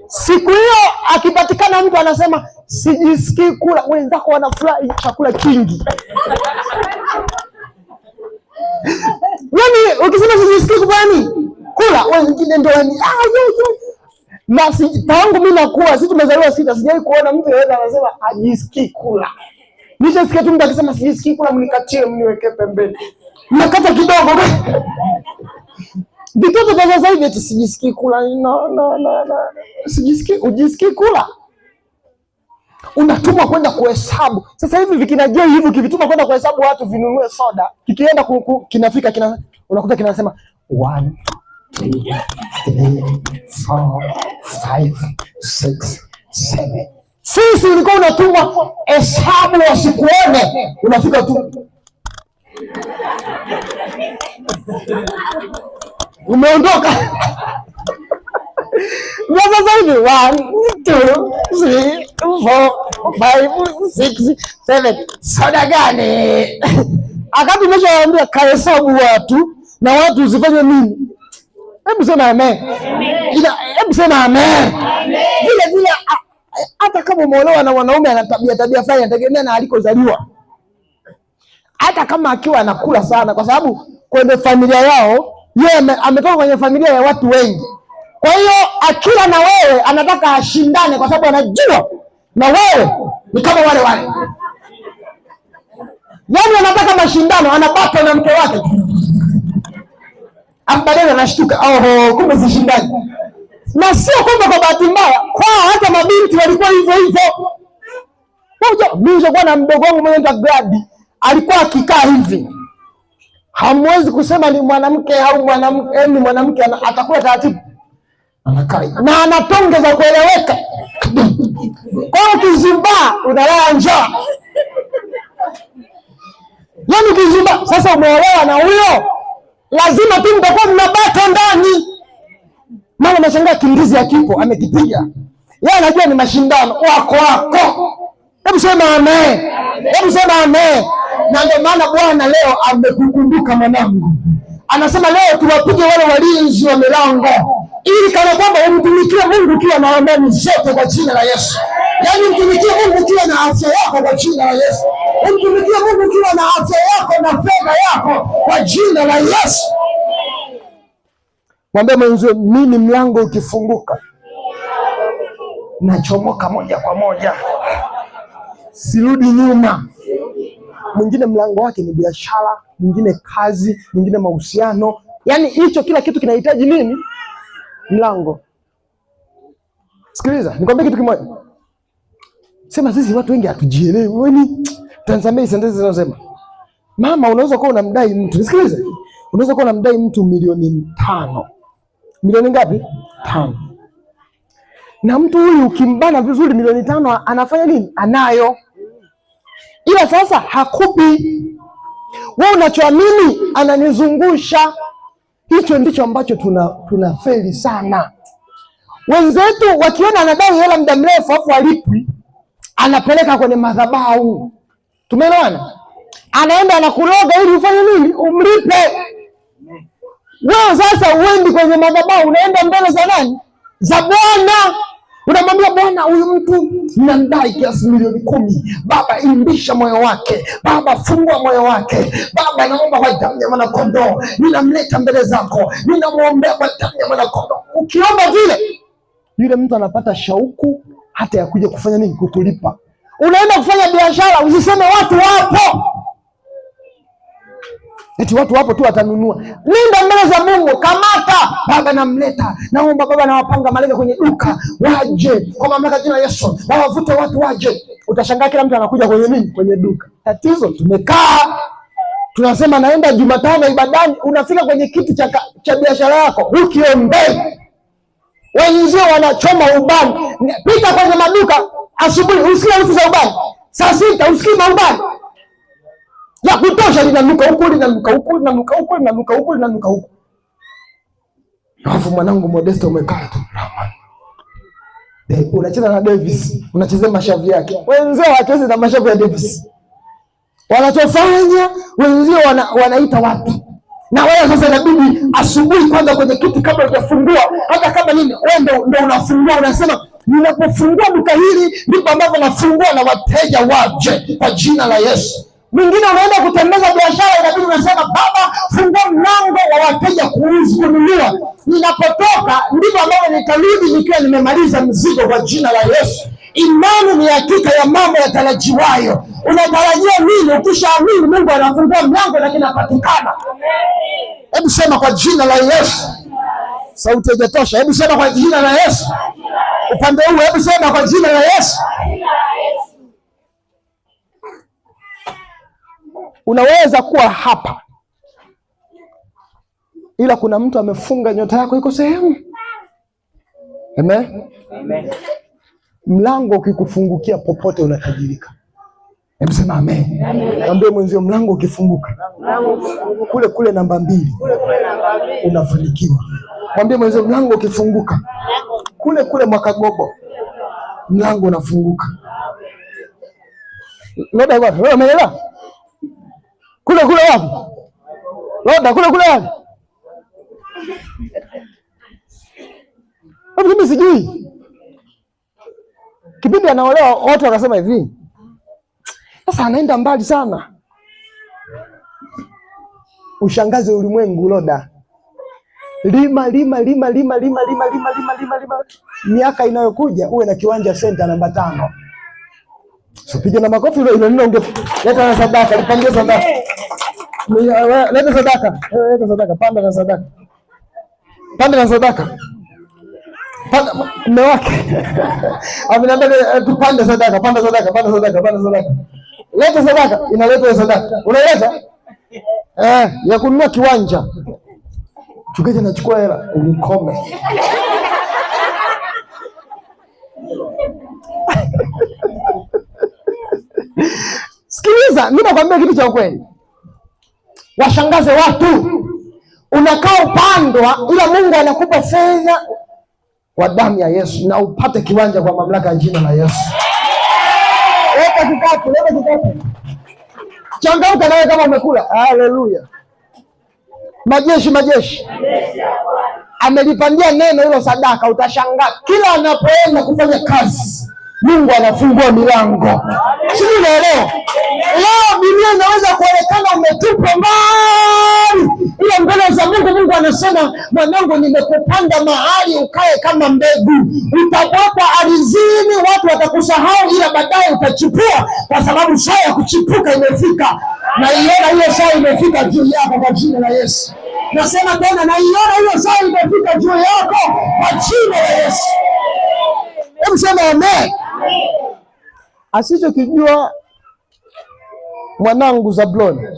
Siku hiyo akipatikana mtu anasema sijisikii kula, wenzako wanafurahi chakula kingi. Yaani ukisema sijisikii kufanya nini? Kula, wengine ndio yani na tangu mimi nakuwa, sisi tumezaliwa sita, sijai kuona mtu yeyote anasema hajisikii kula. Nishasikia tu mtu akisema sijisikii kula, mnikatie mniweke pembeni. Mnakata kidogo. Vitoto vya sasa hivi eti sijisikii kula. No. Sijisikii, ujisikii kula. Unatumwa kwenda kuhesabu. Sasa hivi vikinajoi hivi kivituma kwenda kuhesabu watu vinunue soda. Kikienda kinafika unakuta kinasema 1 2 3 4 5 6 7. Sisi ulikuwa unatumwa hesabu wasikuone. Unafika tu. Umeondoka. Sasa hivi 1 2 3 4 5 6 7. Soda gani? Akati nimeshawaambia kahesabu watu na watu usifanye nini? Hebu sema amen. Hebu sema amen. Vile vile hata kama umeolewa na wanaume ana tabia fulani, inategemea na alikozaliwa. Hata kama akiwa anakula sana, kwa sababu kwenye familia yao yeye ametoka kwenye familia ya watu wengi. Kwa hiyo akila na wewe anataka ashindane, kwa sababu anajua na wewe ni kama wale. Yaani anataka mashindano, anabaka na mke wake. Baadaye anashtuka, kumbe sishindani. Na sio kwamba kwa bahati mbaya, kwa hata mabinti walikuwa hivyo. Mimi nilikuwa na mdogo wangu mwenye gradi, alikuwa akikaa hivi. Hamwezi kusema ni mwanamke au mwanamke atakuwa taratibu. Anakaa na anatongeza kueleweka. Kwa ukizimba unalala njaa. Yaani ukizimba, sasa umeolewa na huyo, lazima tu mtakuwa mnabata ndani. Mama anashangaa kingizi akipo amekipiga. Yeye anajua ni mashindano wako. Hebu sema amen. Hebu sema amen. Na ndio maana Bwana leo amekukumbuka mwanangu. Anasema leo tuwapige wale walinzi wa milango, ili kana kwamba umtumikie Mungu ukiwa na amani zote kwa jina la Yesu. Yaani umtumikie Mungu ukiwa na afya yako kwa jina la Yesu. Umtumikie Mungu ukiwa na afya yako na fedha yako kwa jina la Yesu. Mwambie mwenzio, mimi mlango ukifunguka nachomoka moja kwa moja. Sirudi nyuma. Mwingine mlango wake ni biashara, mwingine kazi, mwingine mahusiano. Yaani hicho kila kitu kinahitaji nini? Mlango. Sikiliza, nikwambie kitu kimoja. Sema sisi watu wengi hatujielewi. Wewe Tanzania sentensi zinasema, mama unaweza kuwa unamdai mtu. Nisikilize. Unaweza kuwa unamdai mtu milioni 5. Milioni ngapi? 5. Na mtu huyu ukimbana vizuri milioni 5 anafanya nini? Anayo. Ila sasa hakupi. Wewe unachoamini ananizungusha. Hicho ndicho ambacho tunafeli sana. Wenzetu wakiona anadai hela muda mrefu afu alipi, anapeleka kwenye madhabahu. Tumeelewana? Anaenda anakuroga ili ufanye nini? Umlipe. Wewe sasa uendi kwenye madhabahu, unaenda mbele za nani? Za Bwana. Unamwambia Bwana, huyu mtu ninamdai kiasi milioni 10. Baba, imbisha moyo wake. Baba, fungua moyo wake. Baba, naomba kwa damu ya mwanakondoo, ninamleta mbele zako, ninamwombea kwa damu ya mwanakondoo. Ukiomba vile, yule mtu anapata shauku hata ya kuja kufanya nini? Kukulipa. Unaenda kufanya biashara, usiseme watu wapo. Eti watu wapo tu watanunua. Linda mbele za Mungu, kamata. Baba, namleta. Naomba Baba, nawapanga malaika kwenye duka waje kwa mamlaka jina Yesu. Wawavute watu waje. Utashangaa kila mtu anakuja kwenye nini? Kwenye duka. Tatizo tumekaa. Tunasema naenda Jumatano ibadani, unafika kwenye kiti cha biashara yako, ukiombea. Wenzio wanachoma ubani. Pita kwenye maduka asubuhi, usikie harufu za ubani. Saa 6 usikie maubani ya kutosha, linanuka huko, linanuka huko, linanuka huko, linanuka huko, linanuka huko. Alafu mwanangu Modesta umekaa tu. Unacheza na Davis, unachezea mashavu yake. Wenzio hawachezi na mashavu ya Davis. Wanachofanya wenzio wanaita watu. Na wewe sasa inabidi asubuhi kwanza kwenye kiti kabla hujafungua, hata kama nini, wewe ndio unafungua, unasema ninapofungua duka hili ndipo ambavyo nafungua na wateja waje kwa jina la Yesu. Mwingine unaenda kutembeza biashara, inabidi unasema Baba, fungua mlango wa wateja kununua. Ninapotoka ndipo ambavyo nitarudi nikiwa nimemaliza mzigo kwa jina la Yesu. Imani ni hakika ya mambo yatarajiwayo. Unatarajia nini? Ukishaamini Mungu anafungua mlango na kinapatikana. Hebu sema kwa jina la Yesu. Sauti haijatosha. Hebu sema kwa jina la Yesu. Upande huu, hebu sema kwa jina la Yesu. Unaweza kuwa hapa, ila kuna mtu amefunga nyota yako iko sehemu. Amen. Amen. Mlango ukikufungukia popote unatajirika. Hebu sema amen. Mwambie mwenzio, mlango ukifunguka kule kule namba 2 unafanikiwa. Mwambie mwenzio, mlango ukifunguka kule kule Mwakagogo mlango unafunguka. Loda wapi? Wewe umeelewa? Kule kule wapi? Loda kule kule wapi? Mimi sijui. Kipindi anaolewa watu wakasema hivi, sasa anaenda mbali sana. Ushangaze ulimwengu Loda. Lima. Miaka inayokuja uwe na kiwanja senta namba 5. Usipige na makofi ile neno leta na sadaka, lipangie sadaka. Leta sadaka. Leta sadaka, panda na sadaka. Panda na sadaka. Panda mume wake. Ameniambia tupande sadaka, panda sadaka, panda sadaka, panda sadaka. Leta sadaka, inaleta sadaka. Unaleta? Ya kununua kiwanja. Chukeje nachukua hela, unikome. Sikiliza, mimi nakwambia kitu cha ukweli. Washangaze watu. Unakaa upandwa, ila Mungu anakupa fedha kwa damu ya Yesu na upate kiwanja kwa mamlaka ya jina la Yesu. Leta kikapu. Changamka nawe kama umekula. Haleluya. Majeshi. Amelipandia neno hilo sadaka, utashangaa kila anapoenda kufanya kazi Mungu anafungua milango. Sio leo. Leo dunia inaweza kuonekana umetupwa mbali, ila mbele za Mungu anasema, mwanangu, nimekupanda mahali ukae kama mbegu. Utapata ardhini, watu watakusahau, ila baadaye utachipua, kwa sababu saa ya kuchipuka imefika. Na iona hiyo saa imefika juu yako kwa jina la Yesu. Nasema tena, na iona hiyo saa imefika juu yako kwa jina la Yesu. Hebu sema amen. Asichokijua mwanangu Zabloni,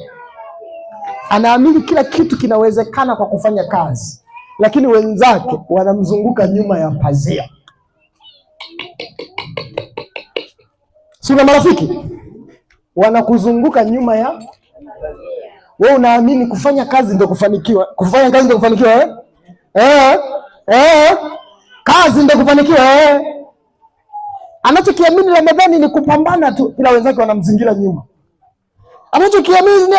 anaamini kila kitu kinawezekana kwa kufanya kazi, lakini wenzake wanamzunguka nyuma ya pazia. Sina marafiki wanakuzunguka nyuma ya wewe, unaamini kufanya kazi ndio kufanikiwa. Kufanya kazi ndio kufanikiwa kazi ndio kufanikiwa Anachokiamini Ramadhani ni kupambana tu, ila wenzake wanamzingira nyuma. Anachokiamini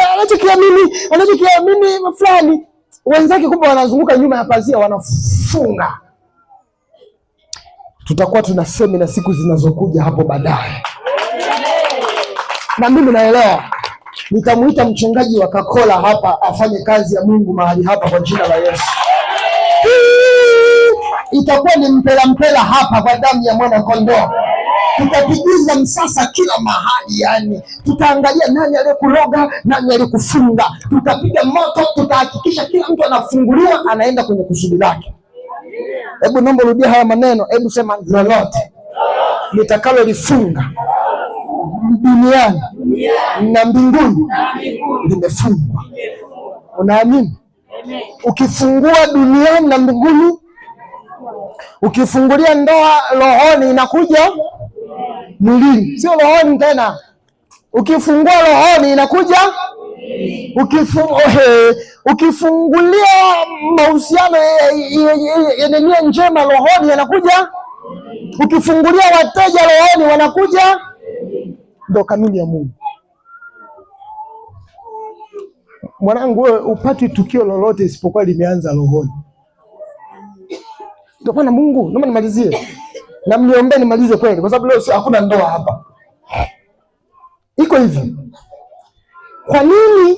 fulani, wenzake kumbe wanazunguka nyuma ya pazia wanafunga. tutakuwa tuna semina siku zinazokuja hapo baadaye. Na mimi naelewa nitamuita mchungaji wa Kakola hapa afanye kazi ya Mungu mahali hapa kwa jina la Yesu. Itakuwa ni mpela hapa kwa damu ya mwana kondoo. Tutapigiza msasa kila mahali, yani tutaangalia nani aliyekuroga, nani aliyekufunga. Tutapiga moto, tutahakikisha kila mtu anafunguliwa, anaenda kwenye kusudi lake. Hebu naomba rudia haya maneno, hebu sema lolote nitakalolifunga duniani na mbinguni limefungwa. Unaamini? Ukifungua duniani na mbinguni, ukifungulia ndoa rohoni inakuja mwilini, sio rohoni tena. Ukifungua rohoni inakuja, ukifungulia mahusiano yenye nia njema rohoni yanakuja, ukifungulia wateja rohoni wanakuja. Ndio kanuni ya Mungu. Mwanangu, wewe upati tukio lolote isipokuwa limeanza rohoni. Ndio maana Mungu, naomba nimalizie. Na mniombe nimalize kweli kwa sababu leo hakuna ndoa hapa. Iko hivi. Kwa nini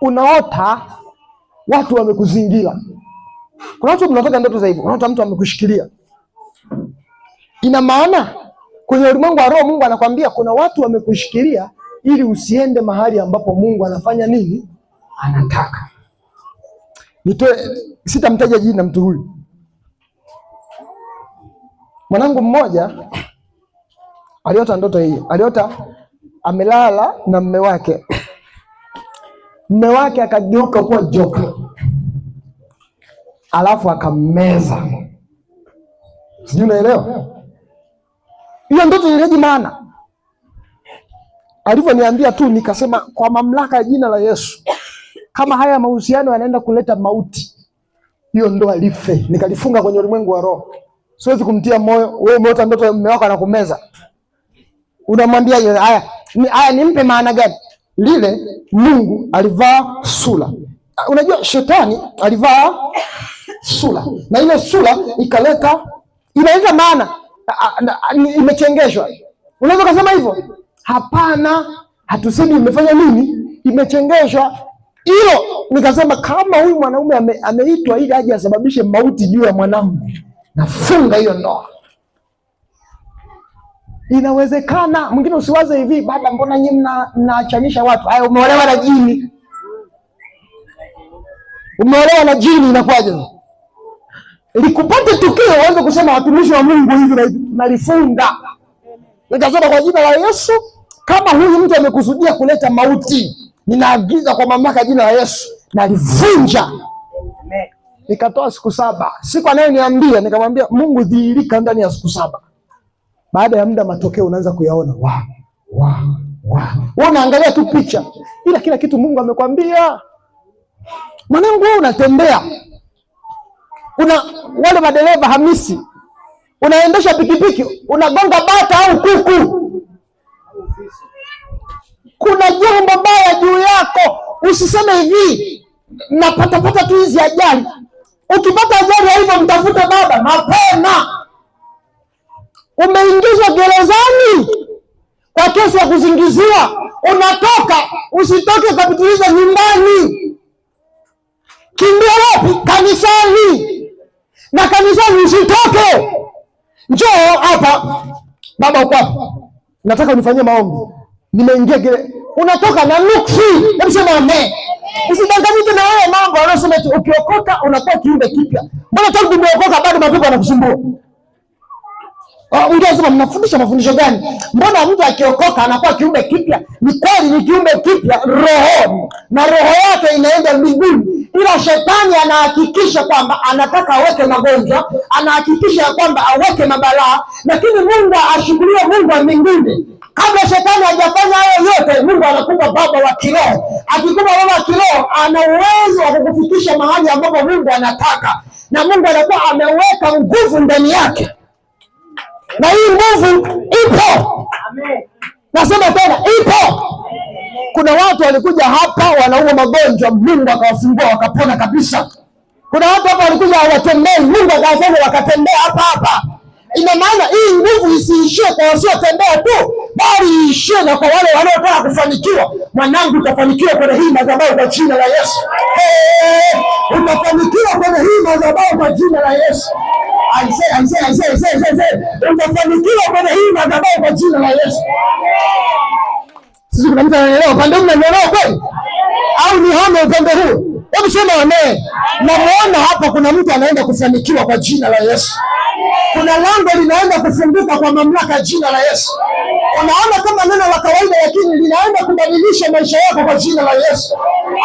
unaota watu wamekuzingira? Kuna watu mnaota ndoto za hivyo. Unaota mtu amekushikilia. Ina maana kwenye ulimwengu wa roho Mungu anakuambia kuna watu wamekushikilia ili usiende mahali ambapo Mungu anafanya nini? Anataka. Sitamtaja jina mtu huyu. Mwanangu mmoja aliota ndoto hii. Aliota amelala na mume wake. Mume wake akageuka kuwa joka. Alafu akammeza. Sijui unaelewa? Hiyo ndoto ilihitaji maana. Alivyoniambia tu nikasema kwa mamlaka ya jina la Yesu, kama haya mahusiano yanaenda kuleta mauti, hiyo ndoa life. Nikalifunga kwenye ulimwengu wa roho. Siwezi kumtia moyo. Wewe umeota ndoto mume wako anakumeza. Unamwambia haya nimpe maana gani? Lile Mungu alivaa sura. Unajua shetani alivaa sura. Na ile sura inaleta maana. Imechengeshwa. Unaweza kusema hivyo? Hapana, hatusemi imefanya nini? Imechengeshwa. Hilo nikasema kama huyu mwanaume ameitwa ili aje asababishe mauti juu ya mwanamke, nafunga hiyo ndoa. Inawezekana. Mwingine usiwaze hivi, baba mbona nyinyi mnaachanisha watu? Haya, umeolewa na jini. Umeolewa na jini inakwaje? Likupate tukio uanze kusema watumishi wa Mungu hivi na hivi, nalifunga. Nikasema kwa jina la Yesu, kama huyu mtu amekusudia kuleta mauti, ninaagiza kwa mamlaka ya jina la Yesu, nalivunja. Nikatoa siku 7. Siku anayeniambia nikamwambia Mungu dhihirika ndani ya siku 7. Baada ya muda matokeo unaanza kuyaona. Wewe unaangalia tu picha. Ila kila kitu Mungu amekwambia. Mwanangu, wewe unatembea. Wale madereva Hamisi. Unaendesha pikipiki, unagonga bata au kuku. Kuna jambo baya juu yako. Usiseme hivi, napata tu hizi ajali. Ukipata ajali ya hivyo mtafute baba mapema. Umeingizwa gerezani kwa kesi ya kuzingiziwa. Unatoka, usitoke kapitiliza nyumbani. Kimbia wapi? Kanisani. Na kanisani usitoke. Njoo hapa. Baba uko hapa. Nataka unifanyie maombi. Nimeingia unatoka na nuksi. Hebu sema amen. Usidanganyike na wewe mambo anasema eti ukiokoka unakuwa kiumbe kipya. Mbona tangu umeokoka bado mapepo yanakusumbua? Ungesema mnafundisha mafundisho gani? Mbona mtu akiokoka anakuwa kiumbe kipya? Ni kweli ni kiumbe kipya rohoni. Na roho yake inaenda mbinguni. Ila shetani anahakikisha kwamba anataka aweke magonjwa, anahakikisha kwamba aweke mabalaa, lakini Mungu ashughulie Mungu wa mbinguni. Kabla shetani hajafanya hayo yote, Mungu anakupa baba wa kiroho. Akikupa baba wa kiroho, ana uwezo wa kukufikisha mahali ambapo Mungu anataka. Na Mungu anakuwa ameweka nguvu ndani yake. Na hii nguvu ipo. Amen. Nasema tena ipo. Kuna watu walikuja hapa wanaumwa magonjwa, Mungu akawafungua wakapona kabisa. Kuna watu hapa walikuja hawatembei, Mungu akawafanya wakatembea hapa. Ina maana hii nguvu isiishie kwa wasiotembea tu, bali iishie na kwa wale wanaotaka kufanikiwa. Mwanangu, utafanikiwa kwenye hii madhabahu kwa jina la Yesu. Utafanikiwa kwenye hii madhabahu kwa jina la Yesu. Utafanikiwa kwenye hii madhabahu kwa jina la Yesu. Sisi kuna mtu anaelewa upande huu, anaelewa kweli? Au ni hame upande huu? Hebu sema amen. Namuona hapa kuna mtu anaenda kufanikiwa kwa jina la Yesu. Kuna lango linaenda kufunguka kwa mamlaka jina la Yesu. Unaona kama neno la kawaida, lakini linaenda kubadilisha maisha yako kwa jina la Yesu.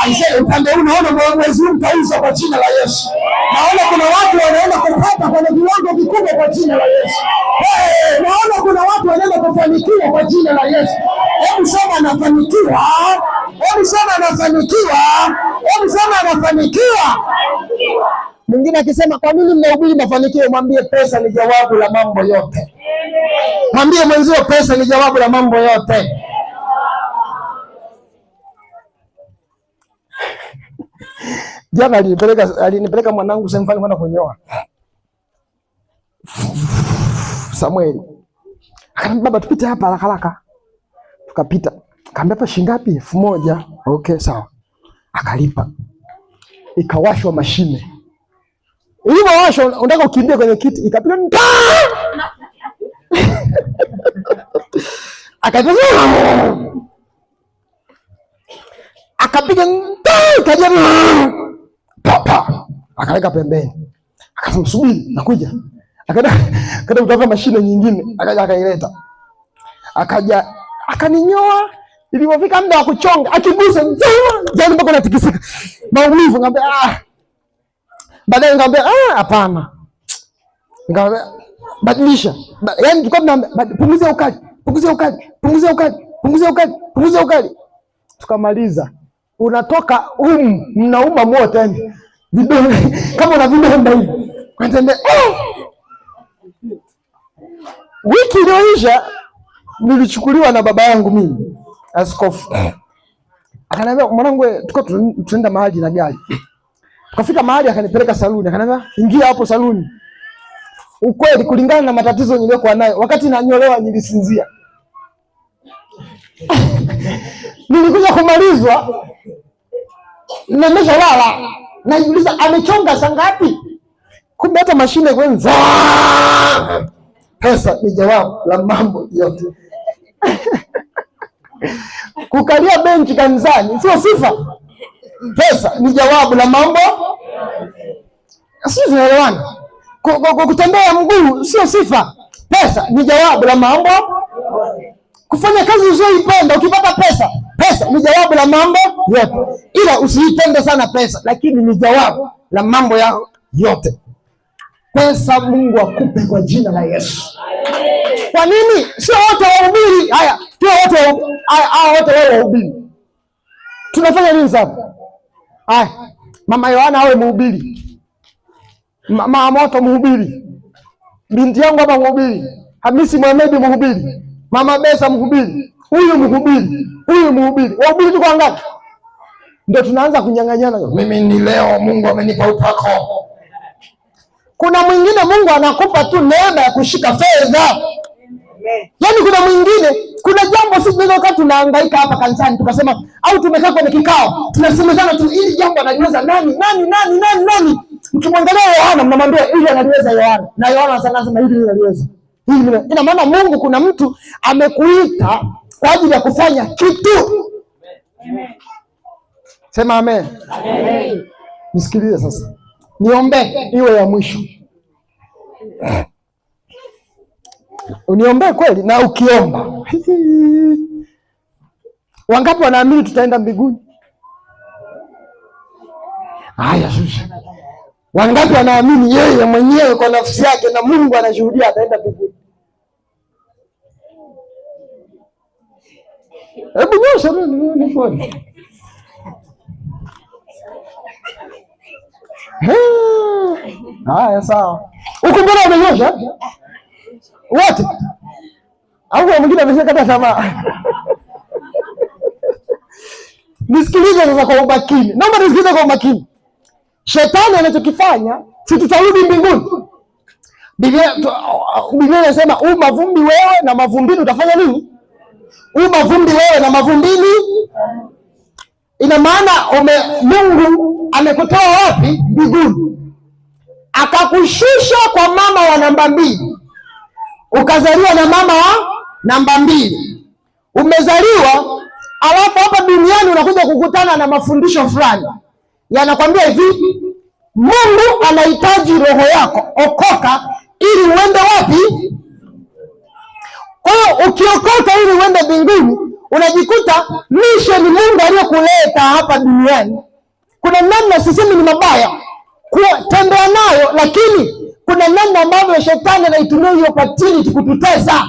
Aisee, upande huu naona mwezi huu mtauza kwa jina la Yesu. Naona kuna watu wanaenda kupata kwenye viwango vikubwa kwa jina la Yesu. Naona kuna watu wanaenda kufanikiwa kwa jina la Yesu. Hebu sema anafanikiwa. Hebu sema anafanikiwa. Hebu sema anafanikiwa. Mwingine akisema kwa nini mnahubiri mafanikio, mwambie pesa ni jawabu la mambo yote. Mwambie mwenzio pesa ni jawabu la mambo yote. Jana alinipeleka mwanangu sehemu fulani kwenda kunyoa. Samueli akaniambia, baba tupite hapa haraka haraka. Tukapita. Akamwambia hapa shilingi ngapi? 1000. Okay, sawa. Akalipa. Ikawashwa mashine. Ilipowashwa unataka ukimbie kwenye kiti, ikapiga akapiga kaja papa, akaweka pembeni, akasema subiri nakuja. Akaenda kutafuta mashine nyingine, akaja akaileta, akaja akaninyoa. Ilipofika muda wa kuchonga, akigusa jana mpaka natikisika maumivu. Ngambia baadaye ngambia hapana, ngambia badilisha. Yaani tulikuwa tunaambia punguza ukali, punguza ukali, punguza ukali, punguza ukali, punguza ukali. Tukamaliza. Unatoka mnauma moto yani. Vidole kama una vidonda hivi. Kwenda wiki iliyoisha nilichukuliwa na baba yangu mimi, askofu. Akaniambia mwanangu, tuko tunaenda mahali na gari. Tukafika mahali akanipeleka saluni, akaniambia ingia hapo saluni. Ukweli kulingana na matatizo niliyokuwa nayo, wakati nanyolewa nilisinzia. Nilikuja kumalizwa nimeshalala, najiuliza amechonga saa ngapi? Kumbe hata mashine kwanza. Pesa ni jawabu la mambo yote. Kukalia benchi kanisani sio sifa. Pesa ni jawabu la mambo. Sisi tunaelewana. Kutembea mguu sio sifa. Pesa ni jawabu la mambo. Kufanya kazi usiyoipenda ukipata pesa, pesa ni jawabu la mambo yote. Ila usiipende sana pesa, lakini ni jawabu la mambo yao yote. Pesa Mungu akupe kwa jina la Yesu. Kwa nini? Sio wote wahubiri. Haya, sio wote wote wahubiri. Tunafanya nini sasa? Haya, Mama Yohana awe mhubiri. Mama Moto mhubiri. Binti yangu hapa mhubiri. Hamisi Mohamed mhubiri. Mama Besa mhubiri. Huyu mhubiri. Huyu mhubiri. Wahubiri tuko ngapi? Ndio tunaanza kunyang'anyana. Mimi ni leo Mungu amenipa upako. Kuna mwingine Mungu anakupa tu neema ya kushika fedha. Yaani kuna mwingine, kuna jambo sisi tunaweza tunahangaika hapa kanisani tukasema au tumekaa kwenye kikao tunasemezana tu ili jambo analiweza nani. Mkimwangalia Yohana mnamwambia ili analiweza Yohana. Na Yohana sana anasema hili analiweza. Ina maana Mungu kuna mtu amekuita kwa ajili ya kufanya kitu. Amen. Sema amen. Amen. Nisikilize sasa. Niombe iwe ya mwisho. Uniombe kweli na ukiomba. Wangapi wanaamini tutaenda mbinguni? Haya shusha. Wangapi wanaamini yeye mwenyewe kwa nafsi yake na Mungu anashuhudia ataenda mbinguni? Hebu nyosha nione. Haya sawa. Uko mbona umenyosha? Wote? Au mwingine ameshakata tamaa? Nisikilize sasa kwa umakini. Naomba nisikilize kwa umakini. Shetani anachokifanya, si tutarudi mbinguni. Biblia inasema mavumbi wewe na mavumbini utafanya nini? Mavumbi wewe na mavumbini. Ina maana Mungu amekutoa wapi? Mbinguni. Akakushusha kwa mama wa namba 2. Ukazaliwa na mama wa namba 2. Umezaliwa, alafu hapa duniani unakuja kukutana na mafundisho fulani. Yanakwambia hivi, Mungu anahitaji roho yako, okoka ili uende wapi? Kwa hiyo ukiokoka ili uende mbinguni, unajikuta mission Mungu aliyokuleta hapa duniani. Kuna namna, sisemi ni mabaya kutembea nayo, lakini kuna namna ambavyo shetani anaitumia hiyo opportunity kututesa.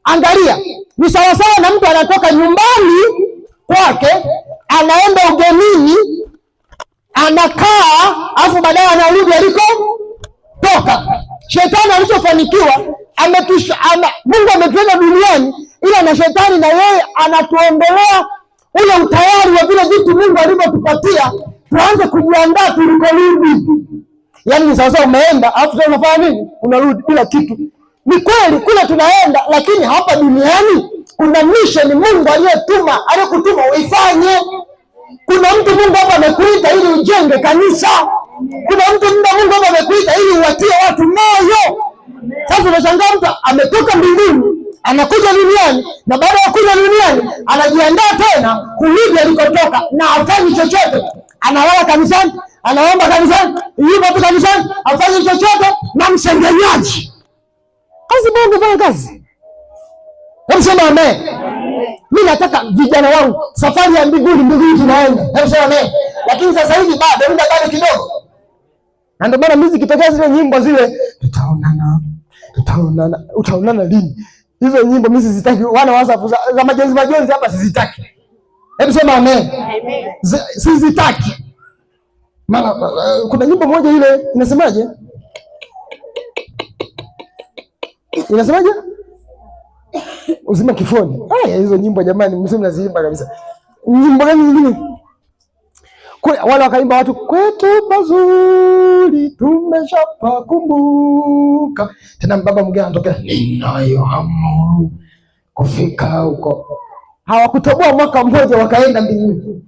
Angalia, ni sawasawa na mtu anatoka nyumbani kwake anaenda ugenini, anakaa, afu baadaye anarudi alikotoka. Shetani alichofanikiwa, Mungu ametuleta duniani ila na shetani na yeye anatuondolea ule utayari wa vile vitu Mungu alivyotupatia, tuanze kujiandaa tulikorudi. Yaani ni sawasawa umeenda afu tena unafanya nini? Unarudi bila kitu. Ni kweli kule tunaenda, lakini hapa duniani kuna mission Mungu aliyokutuma uifanye. Kuna mtu Mungu hapa amekuita ili ujenge kanisa. Kuna mtu Mungu hapa amekuita ili uwatie watu moyo. Sasa unashangaa mtu ametoka mbinguni, anakuja duniani, na baada ya kuja duniani anajiandaa tena kurudi alikotoka, na hafanyi chochote. Analala kanisani, anaomba kanisani, yupo tu kanisani, hafanyi chochote, na msengenyaji. Kazi Mungu fanya kazi. Hebu sema amen. Mimi nataka vijana wangu, safari ya mbinguni tunaenda. Hebu sema amen. Lakini sasa hivi bado kidogo. Na ndio maana muziki kitokea zile nyimbo zile, utaonana lini? Hizo nyimbo mimi sizitaki, wana WhatsApp za majonzi hapa sizitaki. Hebu sema amen. Amen. Sizitaki. Maana kuna nyimbo moja ile inasemaje? Uzima kifoni. Hizo nyimbo jamani, mseme naziimba kabisa. Nyimbo gani nyingine? Wale wakaimba watu, kwetu pazuri tumeshapakumbuka. Tena baba mgeni anatokea, ninayo hamu kufika huko. Hawakutoboa mwaka mmoja wakaenda mbinguni.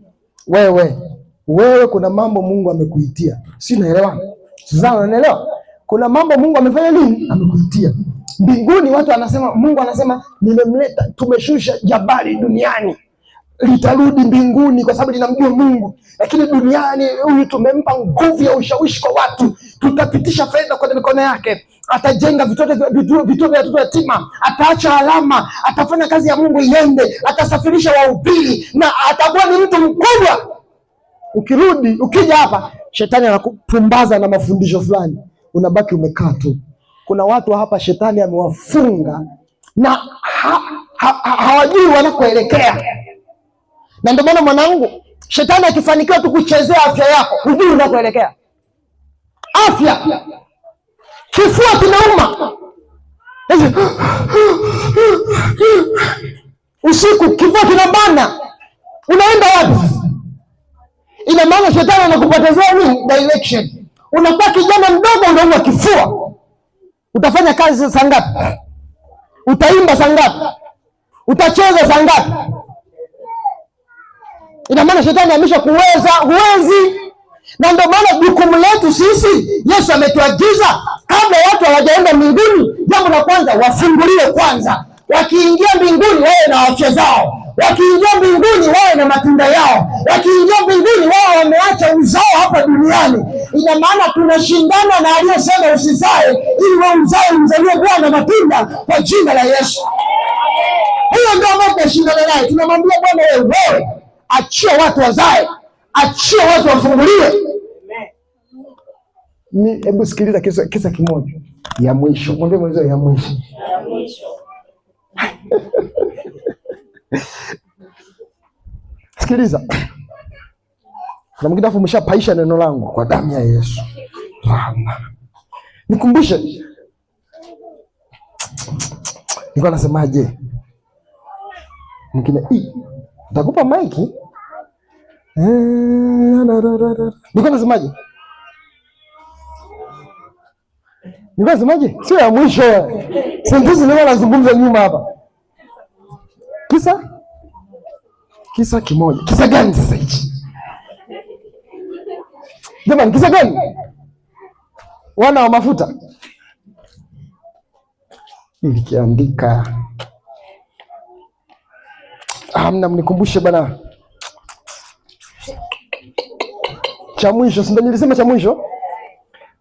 Wewe kuna mambo Mungu amekuitia. Si unaelewa? Sasa unaelewa? Kuna mambo Mungu amefanya nini? Amekuitia. Mbinguni watu anasema, Mungu anasema nimemleta, tumeshusha jabali duniani, litarudi mbinguni kwa sababu linamjua Mungu. Lakini duniani huyu tumempa nguvu ya ushawishi kwa watu, tutapitisha fedha kwenye mikono yake, atajenga vituo vya watoto yatima, ataacha alama, atafanya kazi ya Mungu iende, atasafirisha wahubiri na atakuwa ni mtu mkubwa. Ukija hapa shetani anakupumbaza na mafundisho fulani, unabaki umekaa tu. Kuna watu hapa shetani amewafunga na hawajui wanakoelekea. Na ndio maana mwanangu, shetani akifanikiwa tu kuchezea afya yako, hujui unakoelekea. Afya, kifua kinauma usiku, kifua kinabana, unaenda wapi? Ina maana shetani anakupotezea nini? Direction. Unakuwa kijana mdogo unauma kifua. Utafanya kazi saa ngapi? Utaimba saa ngapi? Utacheza saa ngapi? Ina maana shetani ameshakuweza, huwezi. Na ndio maana jukumu letu sisi, Yesu ametuagiza kabla watu hawajaenda mbinguni, jambo la kwanza wafunguliwe kwanza. Wakiingia mbinguni wawe na afya zao, wakiingia mbinguni wawe na matunda yao, wakiingia mbinguni wao wameacha uzao hapa duniani. Ina maana tunashindana na aliyesema usizae, ili wewe uzae umzalie Bwana matunda kwa jina la Yesu. Hiyo ndio ambayo tunashindana naye. Tunamwambia Bwana, wewe achia watu wazae, achia watu wafunguliwe. Hebu sikiliza kisa kimoja ya mwisho. Mwambie mwanzo ya mwisho. Sikiliza. Na mwingine afu umeshapaisha neno langu kwa damu ya Yesu. Nikumbushe. Nilikuwa nasemaje? Mwingine nitakupa maiki. Nilikuwa nasemaje? Nikasemaje? Sio ya mwisho. Sentensi leo nazungumza nyuma hapa. Kisa kimoja. Kisa gani sasa hichi? Jamani, kisa gani? Wana wa mafuta. Nilikiandika. Hamna, mnikumbushe bana. Cha mwisho, si ndio nilisema cha mwisho?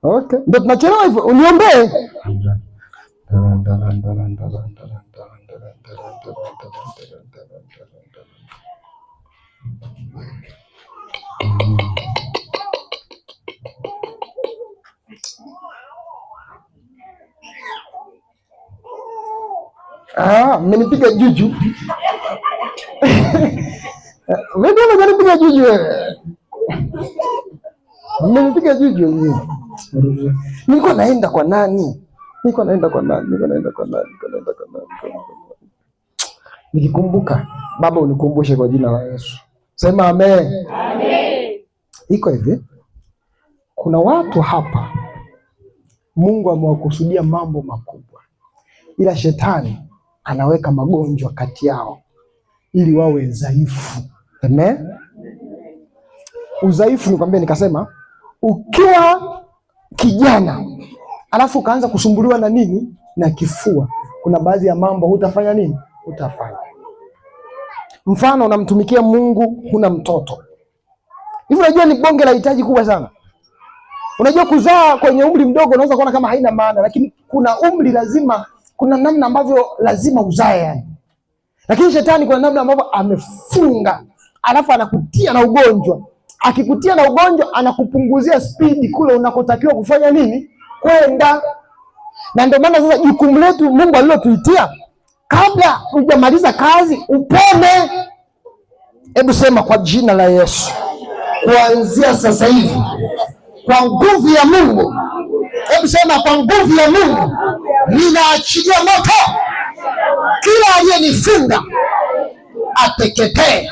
Okay. Ndio tunachelewa hivyo. Uniombee. Mmenipiga juju. Wewe ndio unanipiga juju wewe. Mmenipiga juju. Nilikuwa naenda kwa nani? Nikikumbuka, Baba unikumbushe kwa jina la Yesu. Sema amen. Amen. Iko hivi. Kuna watu hapa Mungu amewakusudia mambo makubwa, ila shetani anaweka magonjwa kati yao ili wawe dhaifu. Amen. Udhaifu nikwambia, nikasema ukiwa kijana alafu ukaanza kusumbuliwa na nini? Na kifua, kuna baadhi ya mambo hutafanya nini? Hutafanya. Mfano, unamtumikia Mungu, huna mtoto. Hivi unajua ni bonge la hitaji kubwa sana. Unajua kuzaa kwenye umri mdogo unaweza kuona kama haina maana, lakini kuna umri lazima, kuna namna ambavyo lazima uzae yani. Lakini shetani kuna namna ambavyo amefunga, alafu anakutia na ugonjwa. Akikutia na ugonjwa anakupunguzia spidi kule unakotakiwa kufanya nini? Kwenda. Na ndio maana sasa jukumu letu Mungu alilotuitia, kabla hujamaliza kazi upone. Hebu sema kwa jina la Yesu, kuanzia sasa hivi kwa nguvu ya Mungu. Hebu sema kwa nguvu ya Mungu ninaachilia moto, kila aliyenifunga ateketee.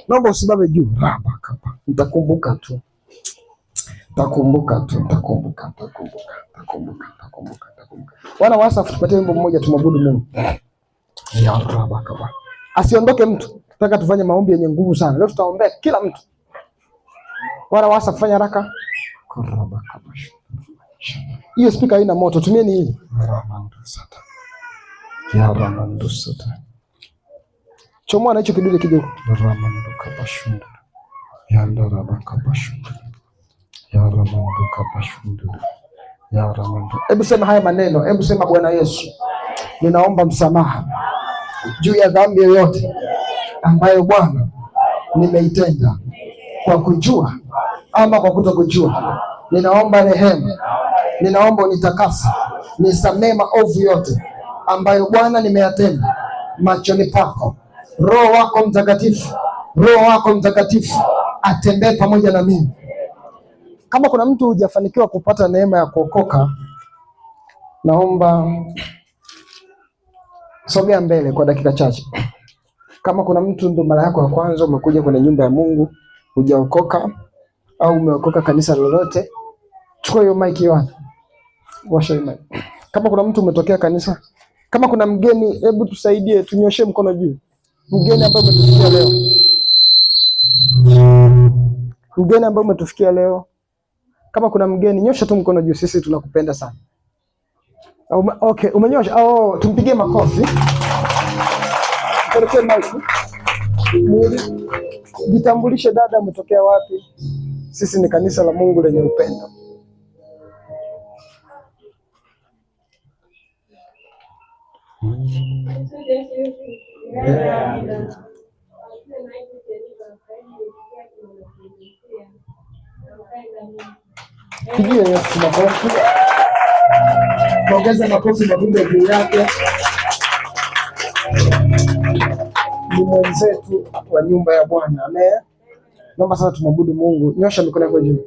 Naomba usimame juu. Nitakumbuka tu. Wana wasafu, tupatie wimbo mmoja tumwabudu Mungu. Ya raba kaba. Asiondoke mtu. Nataka tufanye maombi yenye nguvu sana. Leo tutaombea kila mtu. Wana wasafu, fanya haraka. Raba kaba. Hiyo speaker haina moto, tumieni hii. Ya ramandu sata. Chomoa na hicho kidude kidogo. Ramandu kabashundu. Ya raba kabashundu. Ya ramandu kabashundu. Ya ramandu. Hebu sema haya maneno. Hebu sema Bwana Yesu, ninaomba msamaha juu ya dhambi yoyote ambayo Bwana nimeitenda kwa kujua ama kwa kutokujua. Ninaomba rehema. Ninaomba unitakase. Nisamee maovu yote ambayo Bwana nimeyatenda machoni pako. Roho wako Mtakatifu atembee pamoja na mimi. Kama kuna mtu hujafanikiwa kupata neema ya kuokoka, naomba sogea mbele kwa dakika chache. Kama kuna mtu ndo mara yako ya kwanza umekuja kwenye nyumba ya Mungu, hujaokoka au umeokoka kanisa lolote, chukua hiyo mic hiyo. Washa hiyo mic. Kama kuna mtu umetokea kanisa, kama kuna mgeni, hebu tusaidie, tunyoshe mkono juu. Mgeni ambaye umetufikia leo. Mgeni ambaye umetufikia leo. Kama kuna mgeni, nyosha tu mkono juu, sisi tunakupenda sana. Okay, umenyosha. Tumpigie makofi. Pelekee mic. Jitambulishe dada, umetokea wapi? Sisi ni kanisa la Mungu lenye upendo. Pigia Yesu makofi. Ongeza makofi mabunda juu yake. Ni mwenzetu wa nyumba ya Bwana. Amen. Naomba sasa tumwabudu Mungu. Nyosha mikono yako juu.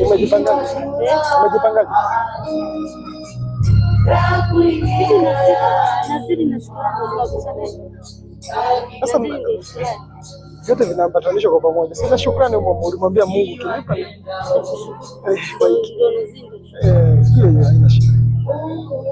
Umejipangaje? Sasa vyote vinaambatanishwa kwa pamoja. Sasa shukrani ulimwambia Mungu tulipa. Hiyo haina shida. Mungu